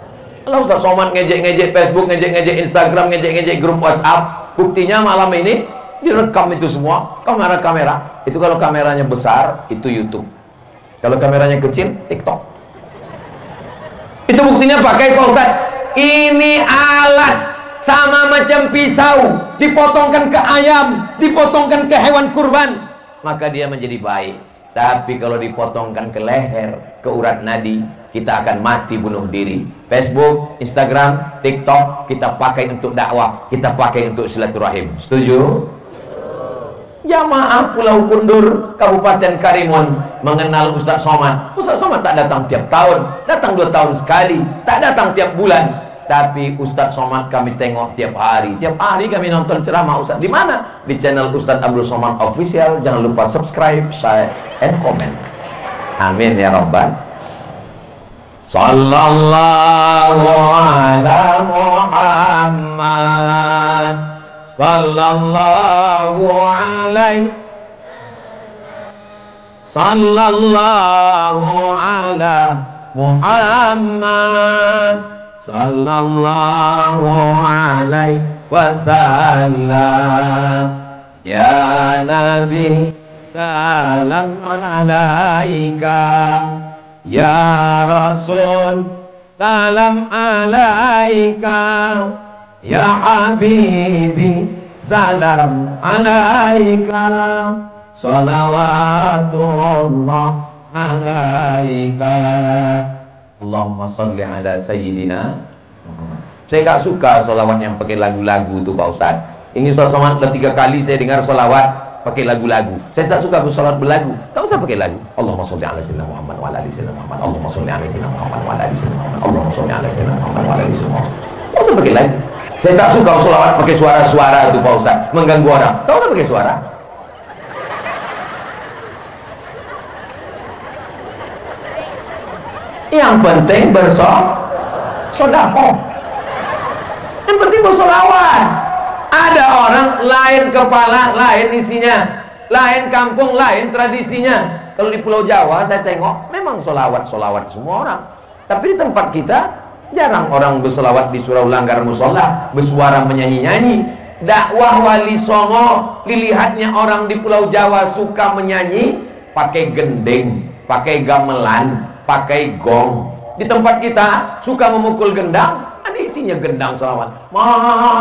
[SPEAKER 1] Kalau Ustaz Somad ngejek-ngejek Facebook, ngejek-ngejek Instagram, ngejek-ngejek grup WhatsApp, buktinya malam ini direkam itu semua, kamera-kamera. Itu kalau kameranya besar, itu YouTube. Kalau kameranya kecil, TikTok. Itu buktinya pakai Pak Ustaz. Ini alat sama macam pisau, dipotongkan ke ayam, dipotongkan ke hewan kurban, maka dia menjadi baik. Tapi kalau dipotongkan ke leher, ke urat nadi, kita akan mati bunuh diri. Facebook, Instagram, TikTok kita pakai untuk dakwah, kita pakai untuk silaturahim. Setuju? Jamaah Pulau Kundur, Kabupaten Karimun mengenal Ustaz Somad. Ustaz Somad tak datang tiap tahun, datang 2 tahun sekali, tak datang tiap bulan. Tapi Ustaz Somad kami tengok tiap hari. Tiap hari kami nonton ceramah Ustaz. Di mana? Di channel Ustaz Abdul Somad Official. Jangan lupa subscribe, share, and comment. Amin ya Rabbal. Sallallahu ala Muhammad. Sallallahu alaihi. Sallallahu ala Muhammad. Sallallahu alaihi wasallam. Ya Nabi, salam alaika. Ya Rasul, salam alaika. Ya Habibi, salam alaika. Salawatullah alaika. Allahumma salli ala sayyidina. Saya gak suka solawat yang pakai lagu-lagu tuh Pak Ustaz. Ini Ustaz Somad udah 3 kali saya dengar solawat pakai lagu-lagu. Saya tak suka bersolawat berlagu. Tak usah pakai lagu. Allahumma salli ala sayyidina Muhammad wa ala ali sayyidina Muhammad. Allahumma salli ala sayyidina Muhammad wa ala ali sayyidina Muhammad. Allahumma salli ala sayyidina Muhammad wa ala ali sayyidina Muhammad. Tak usah pakai lagu. Saya tak suka solawat pakai suara-suara itu Pak Ustaz, mengganggu orang. Tak usah pakai suara. Yang penting bersedekah. Yang penting bersolawat. Ada orang lain kepala, lain isinya, lain kampung, lain tradisinya. Kalau di Pulau Jawa saya tengok memang solawat semua orang. Tapi di tempat kita jarang orang bersolawat di surau langgar musola, bersuara menyanyi-nyanyi. Dakwah Wali Songo, dilihatnya orang di Pulau Jawa suka menyanyi pakai gending, pakai gamelan, pakai gong. Di tempat kita suka memukul gendang, ada isinya gendang selawat. Marhaba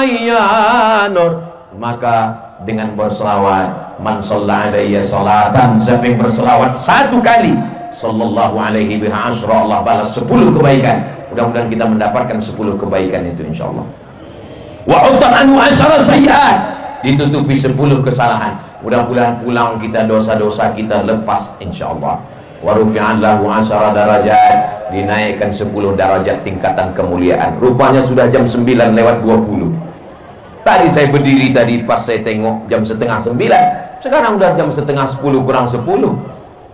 [SPEAKER 1] ayyanur. Maka dengan berselawat, man shalla alayya salatan, siapa yang berselawat 1 kali, sallallahu alaihi biha asyra, Allah balas 10 kebaikan. Mudah-mudahan kita mendapatkan 10 kebaikan itu insyaallah. Wa utan anhu asyara sayyi'at, ditutupi 10 kesalahan. Mudah-mudahan pulang kita dosa-dosa kita lepas insyaallah. Wa rufi'an lahu asyara darajat, dinaikkan 10 derajat tingkatan kemuliaan. Rupanya sudah jam 9:20. Tadi saya berdiri tadi pas saya tengok jam 8:30. Sekarang udah jam 9:30 kurang 10.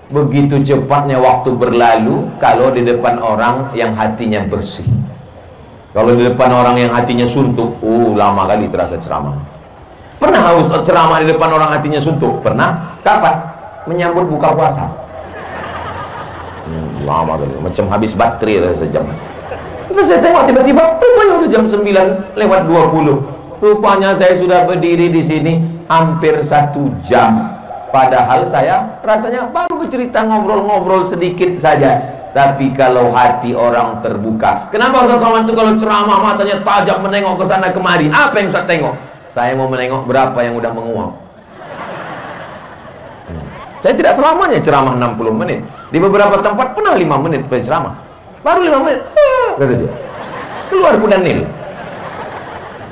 [SPEAKER 1] Begitu cepatnya waktu berlalu kalau di depan orang yang hatinya bersih. Kalau di depan orang yang hatinya suntuk, lama kali terasa ceramah. Pernah Ustaz ceramah di depan orang hatinya suntuk? Pernah? Kapan? Menyambut buka puasa. Lama kali, macam habis baterai sejam. Terus saya tengok tiba-tiba rupanya udah jam 9:20. Rupanya saya sudah berdiri di sini hampir 1 jam. Padahal saya rasanya baru bercerita, ngobrol-ngobrol sedikit saja. Tapi kalau hati orang terbuka, kenapa Ustaz Somad itu kalau ceramah matanya tajam menengok ke sana kemari? Apa yang Ustaz tengok? Saya mau menengok berapa yang udah menguap. Saya tidak selamanya ceramah 60 menit. Di beberapa tempat pernah 5 menit berceramah. Baru 5 menit, kata dia, keluar kuda Nil.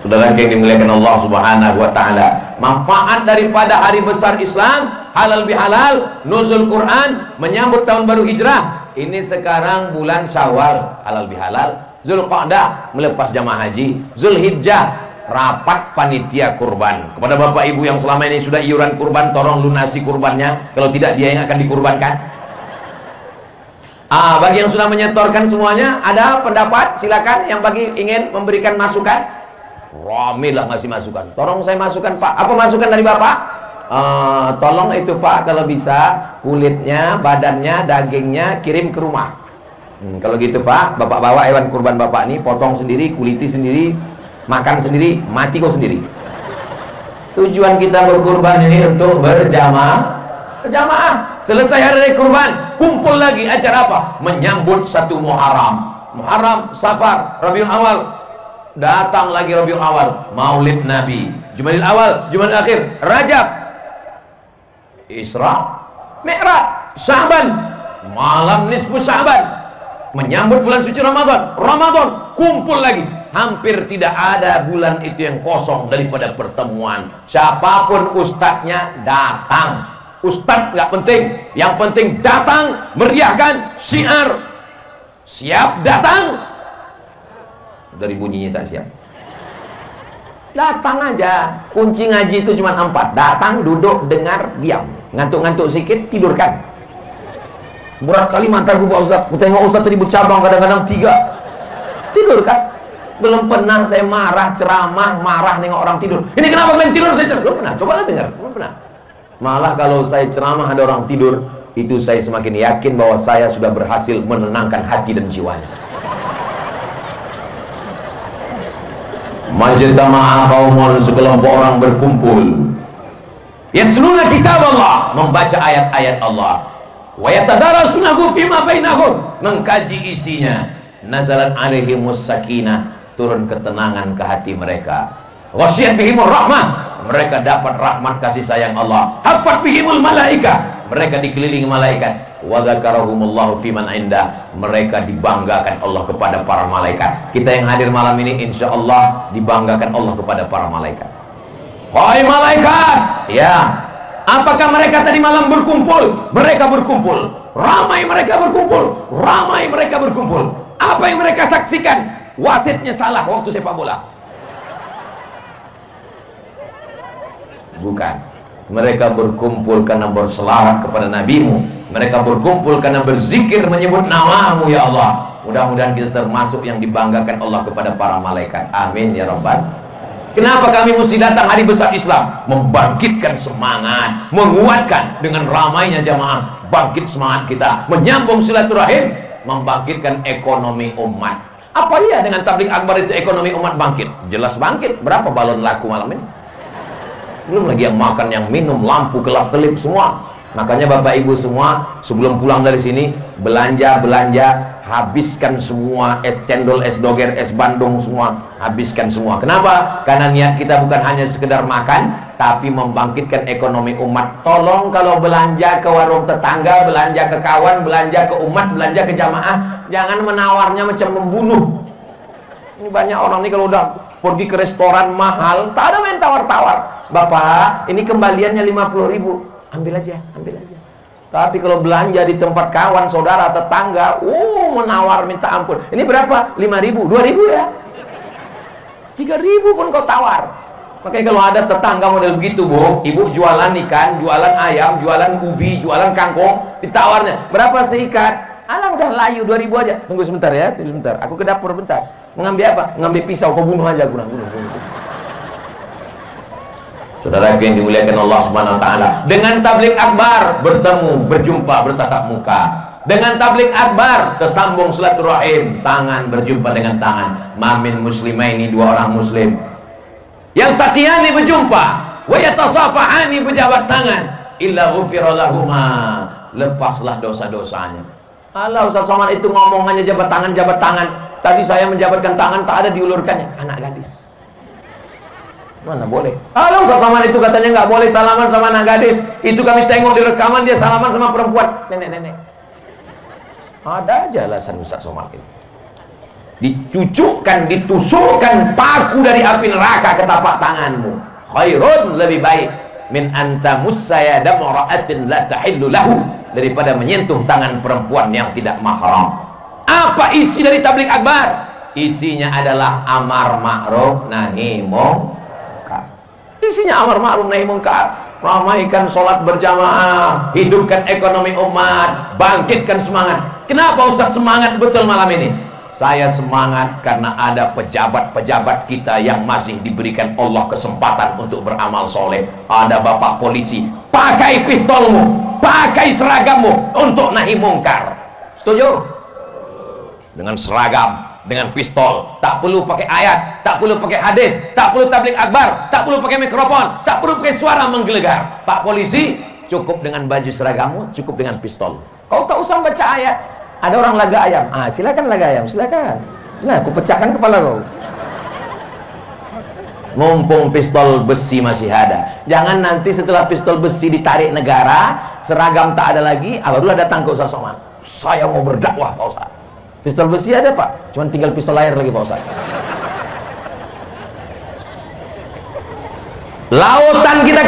[SPEAKER 1] Saudara yang dimuliakan Allah Subhanahu wa taala, manfaat daripada hari besar Islam, halal bihalal, nuzul Quran, menyambut tahun baru hijrah. Ini sekarang bulan Syawal, halal bihalal, Zulqa'dah melepas jamaah haji, Zulhijjah rapat panitia kurban. Kepada bapak ibu yang selama ini sudah iuran kurban, tolong lunasi kurbannya, kalau tidak dia yang akan dikurbankan. Bagi yang sudah menyetorkan semuanya, ada pendapat, silakan. Yang bagi ingin memberikan masukan, rame lah ngasih masukan. Tolong saya masukkan Pak. Apa masukan dari Bapak? Tolong itu Pak, kalau bisa kulitnya, badannya, dagingnya kirim ke rumah. Kalau gitu Pak, Bapak bawa hewan kurban Bapak ini, potong sendiri, kuliti sendiri, makan sendiri, mati kau sendiri. Tujuan kita berkurban ini untuk berjamaah. Selesai hari kurban, kumpul lagi acara apa? Menyambut 1 Muharram, Safar, Rabiul Awal. Datang lagi Rabiul Awal, Maulid Nabi, Jumadil Awal, Jumadil Akhir, Rajab, Isra, Mi'raj, Sya'ban, malam nisfu Sya'ban, menyambut bulan suci Ramadan, kumpul lagi. Hampir tidak ada bulan itu yang kosong daripada pertemuan. Siapapun ustadznya datang. Ustadz nggak penting, yang penting datang, meriahkan, syiar, siap datang. Dari bunyinya tak siap, datang aja. Kunci ngaji itu cuma 4: datang, duduk, dengar, diam. Ngantuk-ngantuk sedikit, tidurkan. Berat kali mataku Pak Ustadz, ku tengok Ustadz tadi bercabang kadang-kadang 3, tidurkan. Belum pernah saya marah ceramah, marah nengok orang tidur. Ini kenapa kalian tidur? Saya ceramah, belum pernah. Cobalah dengar, belum pernah. Malah kalau saya ceramah ada orang tidur, itu saya semakin yakin bahwa saya sudah berhasil menenangkan hati dan jiwanya. Majtama'a qaumun, sekelompok orang berkumpul, yatluna kitab Allah, membaca ayat-ayat Allah, wa yatadarasunahu fima bainahum, mengkaji isinya. Nazalat alaihimus sakinah, turun ketenangan ke hati mereka. Ghasyiyat bihimur rahmah, mereka dapat rahmat kasih sayang Allah. Hafat bihimul malaika, mereka dikelilingi malaikat. Wa dzakarahumullahu fiman inda, mereka dibanggakan Allah kepada para malaikat. Kita yang hadir malam ini insya Allah dibanggakan Allah kepada para malaikat. Wahai malaikat, ya, apakah mereka tadi malam berkumpul? Mereka berkumpul, ramai mereka berkumpul, ramai mereka berkumpul. Apa yang mereka saksikan? Wasitnya salah waktu sepak bola. Bukan, mereka berkumpul karena berselawat kepada nabimu, mereka berkumpul karena berzikir menyebut namamu ya Allah. Mudah-mudahan kita termasuk yang dibanggakan Allah kepada para malaikat. Amin ya Rabbal. Kenapa kami mesti datang hari besar Islam? Membangkitkan semangat, menguatkan dengan ramainya jamaah, bangkit semangat kita, menyambung silaturahim, membangkitkan ekonomi umat. Apa iya dengan tabligh akbar itu ekonomi umat bangkit? Jelas bangkit. Berapa balon laku malam ini? Belum lagi yang makan, yang minum, lampu kelap-kelip semua. Makanya Bapak Ibu semua sebelum pulang dari sini belanja, habiskan semua es cendol, es doger, es bandung semua, habiskan semua. Kenapa? Karena niat kita bukan hanya sekedar makan, tapi membangkitkan ekonomi umat. Tolong kalau belanja ke warung tetangga, belanja ke kawan, belanja ke umat, belanja ke jamaah, jangan menawarnya macam membunuh. Ini banyak orang nih kalau udah pergi ke restoran mahal, tak ada main tawar-tawar. Bapak, ini kembaliannya 50.000, ambil aja. Tapi kalau belanja di tempat kawan, saudara, tetangga, menawar minta ampun. Ini berapa? 5.000, 2.000 ya, 3.000 pun kau tawar. Makanya kalau ada tetangga model begitu, Bu, ibu jualan ikan, jualan ayam, jualan ubi, jualan kangkung, ditawarnya berapa seikat? Alah udah layu 2.000 aja. Tunggu sebentar ya, tunggu sebentar. Aku ke dapur bentar. Mengambil apa? Mengambil pisau, kau bunuh aja, bunuh. Saudara yang dimuliakan Allah Subhanahu wa taala, dengan tabligh akbar bertemu, berjumpa, bertatap muka. Dengan tablik akbar tersambung silaturahim, tangan berjumpa dengan tangan. Mamin muslimaini, dua orang muslim yang taqiyani berjumpa, wa yatasafahani berjabat tangan, illa ghufira lahuma, lepaslah dosa-dosanya. Allah, Ustaz Somad itu ngomong hanya jabat tangan, jabat tangan. Tadi saya menjabatkan tangan, tak ada diulurkannya. Anak gadis, mana boleh? Allah, Ustaz Somad itu katanya nggak boleh salaman sama anak gadis. Itu kami tengok di rekaman, dia salaman sama perempuan, nenek-nenek. Ada aja alasan Ustaz Somad ini. Dicucukkan, ditusukkan paku dari api neraka ke tapak tanganmu. Khairun, lebih baik min antamussa yada mar'atin la tahillu lahu, daripada menyentuh tangan perempuan yang tidak mahram. Apa isi dari tablik akbar? Isinya adalah amar ma'ruf nahi munkar. Isinya amar ma'ruf nahi munkar. Ramaikan sholat berjamaah, hidupkan ekonomi umat, bangkitkan semangat. Kenapa Ustaz semangat betul malam ini? Saya semangat karena ada pejabat-pejabat kita yang masih diberikan Allah kesempatan untuk beramal soleh. Ada bapak polisi, pakai pistolmu, pakai seragammu untuk nahi mungkar. Setuju? Dengan seragam, dengan pistol, tak perlu pakai ayat, tak perlu pakai hadis, tak perlu tablik akbar, tak perlu pakai mikrofon, tak perlu pakai suara menggelegar. Pak polisi, cukup dengan baju seragammu, cukup dengan pistol. Kau tak usah baca ayat. Ada orang laga ayam, silakan laga ayam, silakan. Nah, aku pecahkan kepala kau. Mumpung pistol besi masih ada, jangan nanti setelah pistol besi ditarik negara, seragam tak ada lagi, barulah datang ke Ustaz Somad. Saya mau berdakwah Pak Ustaz. Pistol besi ada Pak, cuman tinggal pistol air lagi Pak Ustaz. Lautan kita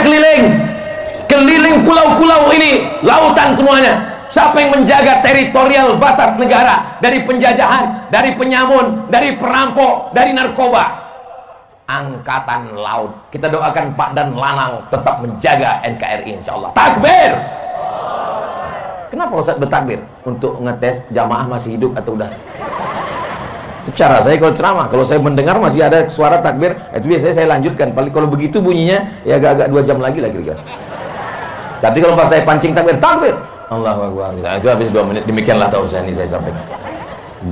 [SPEAKER 1] keliling pulau-pulau ini, lautan semuanya. Siapa yang menjaga teritorial batas negara dari penjajahan, dari penyamun, dari perampok, dari narkoba? Angkatan Laut. Kita doakan Pak dan Lanang tetap menjaga NKRI insyaallah. Takbir. Kenapa Ustaz bertakbir? Untuk ngetes jamaah masih hidup atau udah? Secara saya kalau ceramah, kalau saya mendengar masih ada suara takbir, itu biasanya saya lanjutkan. Paling kalau begitu bunyinya ya agak-agak 2 jam lagi lah kira-kira. Tapi kalau pas saya pancing takbir, Allahu Akbar. Itu habis 2 menit. Demikianlah tausiah ini saya sampaikan.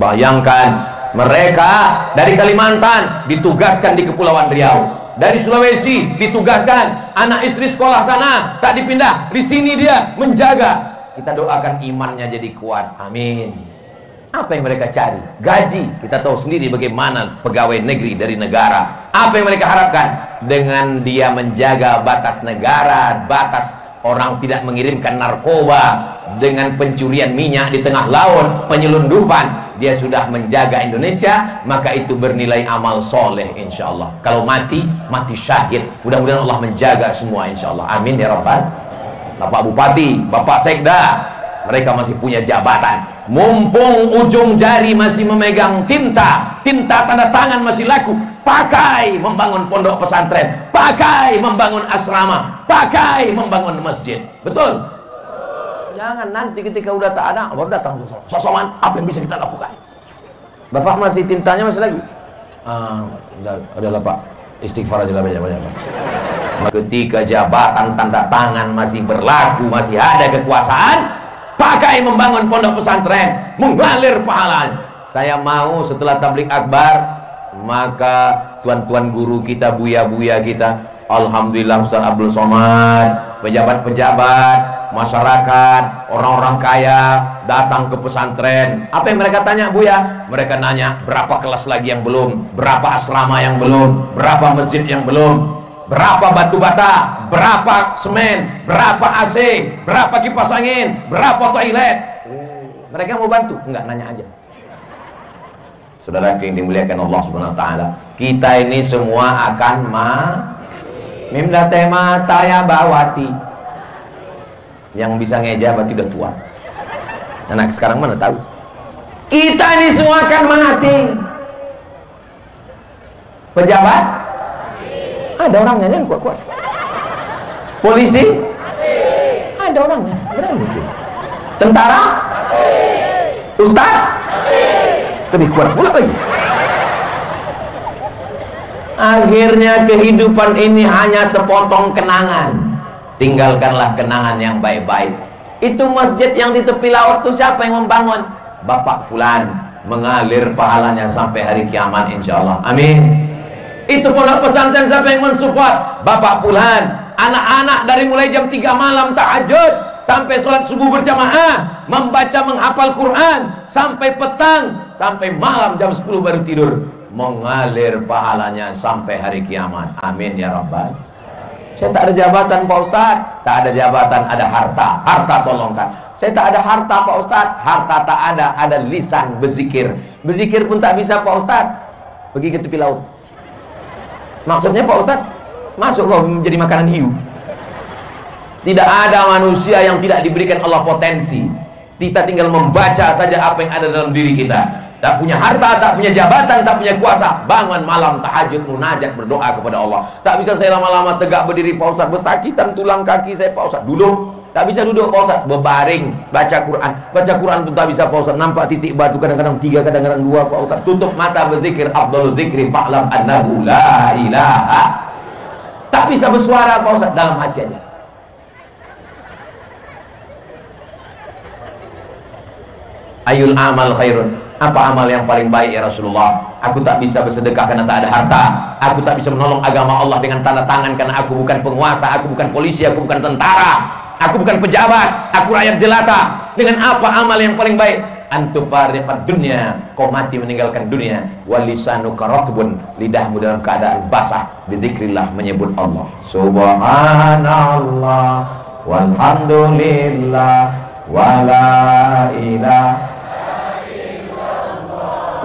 [SPEAKER 1] Bayangkan mereka dari Kalimantan ditugaskan di Kepulauan Riau, dari Sulawesi ditugaskan, anak istri sekolah sana tak dipindah, di sini dia menjaga. Kita doakan imannya jadi kuat, amin. Apa yang mereka cari? Gaji. Kita tahu sendiri bagaimana pegawai negeri dari negara. Apa yang mereka harapkan? Dengan dia menjaga batas negara, batas orang tidak mengirimkan narkoba, dengan pencurian minyak di tengah laut, penyelundupan, dia sudah menjaga Indonesia, maka itu bernilai amal soleh insyaallah. Kalau mati syahid. Mudah-mudahan Allah menjaga semua insyaallah, amin ya rabbal. Bapak Bupati, Bapak Sekda, mereka masih punya jabatan. Mumpung ujung jari masih memegang tinta tanda tangan masih laku, pakai membangun pondok pesantren, pakai membangun asrama, pakai membangun masjid. Betul? Jangan nanti ketika udah tak ada, baru datang sosokan, apa yang bisa kita lakukan? Bapak masih tintanya masih lagi? Adalah Pak, istighfar aja lah banyak-banyak. Ketika jabatan tanda tangan masih berlaku, masih ada kekuasaan, pakai membangun pondok pesantren, mengalir pahala. Saya mau setelah tablik akbar, maka tuan-tuan guru kita, buya-buya kita, alhamdulillah Ustaz Abdul Somad, pejabat-pejabat, masyarakat, orang-orang kaya datang ke pesantren. Apa yang mereka tanya, Buya? Mereka nanya berapa kelas lagi yang belum, berapa asrama yang belum, berapa masjid yang belum, berapa batu bata, berapa semen, berapa AC, berapa kipas angin, berapa toilet. Mereka mau bantu? Enggak, nanya aja. Saudara yang dimuliakan Allah Subhanahu wa taala, kita ini semua akan mimda tema taya bawati. Yang bisa ngeja berarti udah tua. Anak sekarang mana tahu? Kita ini semua akan mati. Pejabat? Ada orangnya yang kuat-kuat. Polisi? Ada orangnya, berani. Tentara? Ustaz? Lebih kuat pula lagi. Akhirnya kehidupan ini hanya sepotong kenangan. Tinggalkanlah kenangan yang baik-baik. Itu masjid yang di tepi laut itu siapa yang membangun? Bapak Fulan. Mengalir pahalanya sampai hari kiamat insyaallah. Amin. Itu pondok pesantren siapa yang mensupport? Bapak Fulan. Anak-anak dari mulai jam 3 malam tahajud sampai sholat subuh berjamaah, membaca menghafal Quran sampai petang, sampai malam jam 10 baru tidur. Mengalir pahalanya sampai hari kiamat. Amin ya rabbal. Saya tak ada jabatan Pak Ustadz. Tak ada jabatan, ada harta. Harta tolongkan. Saya tak ada harta Pak Ustadz. Harta tak ada lisan berzikir. Berzikir pun tak bisa Pak Ustadz. Pergi ke tepi laut. Maksudnya Pak Ustadz, masuk kau menjadi makanan hiu. Tidak ada manusia yang tidak diberikan Allah potensi. Kita tinggal membaca saja apa yang ada dalam diri kita. Tak punya harta, tak punya jabatan, tak punya kuasa. Bangun malam tahajud, munajat, berdoa kepada Allah. Tak bisa saya lama-lama tegak berdiri Pak Ustadz, bersakitan tulang kaki saya Pak Ustadz. Duduk, tak bisa duduk Pak Ustadz. Berbaring, baca Quran. Baca Quran itu tak bisa Pak Ustadz. Nampak titik batu kadang-kadang 3, kadang-kadang 2 Pak Ustadz. Tutup mata berzikir. Afdhalul zikri fa'lam annahu la ilaha. Tak bisa bersuara Pak Ustadz, dalam hati aja. Ayul amal khairun. Apa amal yang paling baik ya Rasulullah? Aku tak bisa bersedekah karena tak ada harta. Aku tak bisa menolong agama Allah dengan tanda tangan karena aku bukan penguasa, aku bukan polisi, aku bukan tentara, aku bukan pejabat, aku rakyat jelata. Dengan apa amal yang paling baik? Antufariqad dunya, kau mati meninggalkan dunia. Walisanuka ratbun, lidahmu dalam keadaan basah, bizikrillah, menyebut Allah. Subhanallah walhamdulillah wala ilaha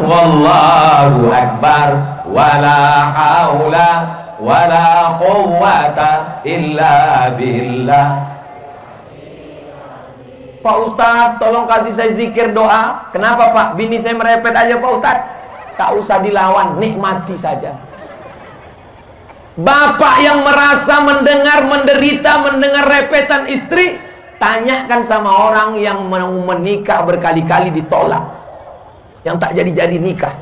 [SPEAKER 1] wallahu akbar wala haula wala quwwata illa billah. Pak Ustadz, tolong kasih saya zikir doa. Kenapa Pak? Bini saya merepet aja Pak Ustadz. Tak usah dilawan, nikmati saja. Bapak yang merasa mendengar menderita, mendengar repetan istri, tanyakan sama orang yang mau menikah berkali-kali ditolak, yang tak jadi-jadi nikah,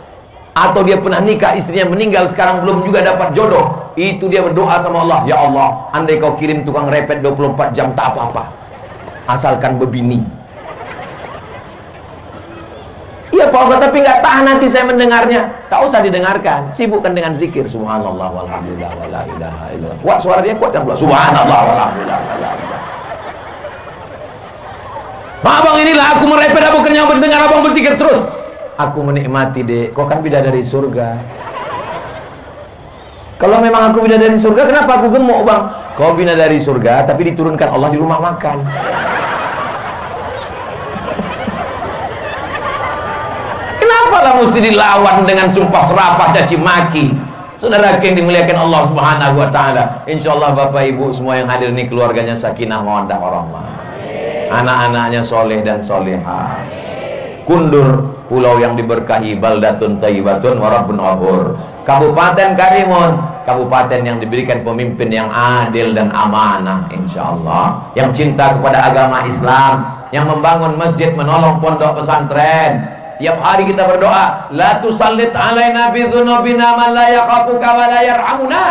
[SPEAKER 1] atau dia pernah nikah, istrinya meninggal, sekarang belum juga dapat jodoh. Itu dia berdoa sama Allah, ya Allah, andai kau kirim tukang repet 24 jam tak apa-apa, asalkan berbini. Iya Pak Ustadz, tapi nggak tahan nanti saya mendengarnya. Tak usah didengarkan, sibukkan dengan zikir. Subhanallah walhamdulillah wala ilaha illallah. Kuat suara dia, kuatkan pula. Subhanallah walhamdulillah wala ilaha. Abang inilah aku merepet, aku kenyang mendengar abang berzikir terus. Aku menikmati dek, kau kan bidadari surga. Kalau memang aku bidadari surga, kenapa aku gemuk bang? Kau bidadari surga, tapi diturunkan Allah di rumah makan. Kenapa lah mesti dilawan dengan sumpah serapah, caci maki? Saudara yang dimuliakan Allah Subhanahu Wa Taala. Insya Allah Bapak Ibu semua yang hadir ini keluarganya sakinah mawaddah warahmah. Anak-anaknya soleh dan solehah. Kundur, pulau yang diberkahi, baldatun thayyibatun wa rabbun ghafur. Kabupaten Karimun, kabupaten yang diberikan pemimpin yang adil dan amanah insyaallah, yang cinta kepada agama Islam, yang membangun masjid, menolong pondok pesantren. Tiap hari kita berdoa, la tusallit alaina bi dzunubina man la yakhafuka wa la yarhamuna.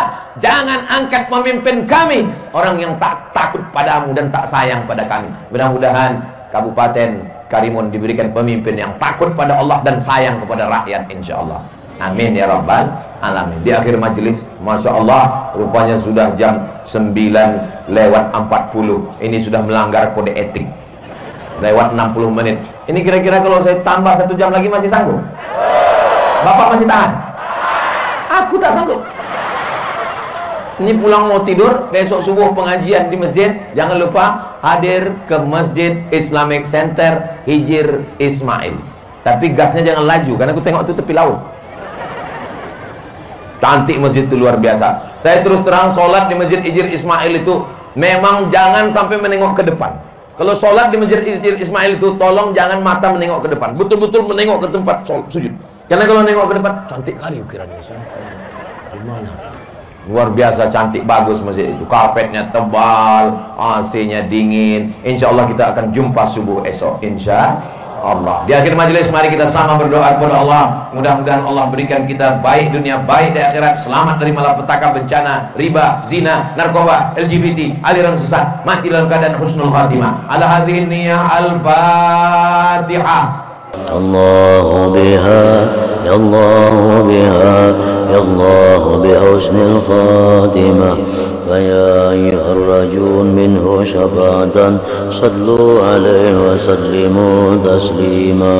[SPEAKER 1] Jangan angkat pemimpin kami orang yang tak takut padamu dan tak sayang pada kami. Mudah-mudahan Kabupaten Karimun diberikan pemimpin yang takut pada Allah dan sayang kepada rakyat insyaallah. Amin ya rabbal alamin. Di akhir majelis, Masya Allah, rupanya sudah jam 9:40. Ini sudah melanggar kode etik. Lewat 60 menit. Ini kira-kira kalau saya tambah 1 jam lagi masih sanggup? Bapak masih tahan? Aku tak sanggup. Ini pulang mau tidur, besok subuh pengajian di masjid. Jangan lupa hadir ke Masjid Islamic Center Hijir Ismail. Tapi gasnya jangan laju, karena aku tengok itu tepi laut. Cantik masjid itu, luar biasa. Saya terus terang, sholat di Masjid Hijir Ismail itu memang jangan sampai menengok ke depan. Kalau sholat di Masjid Hijir Ismail itu, tolong jangan mata menengok ke depan. Betul-betul menengok ke tempat sujud. Karena kalau menengok ke depan, cantik kali ukiranya. Gimana? Luar biasa cantik, bagus masjid itu. Karpetnya tebal, AC-nya dingin. Insya Allah kita akan jumpa subuh esok. Insya Allah. Di akhir majelis mari kita sama berdoa kepada Allah, mudah-mudahan Allah berikan kita baik dunia, baik di akhirat, selamat dari malapetaka, bencana, riba, zina, narkoba, LGBT, aliran sesat, mati dalam keadaan husnul khatimah. Ala hadhihi niyyah, al-Fatihah.
[SPEAKER 2] الله بها يا الله بها يا الله بحسن الخاتمة فيا أيها الرجل منه شفاعة صلوا عليه وسلموا تسليما.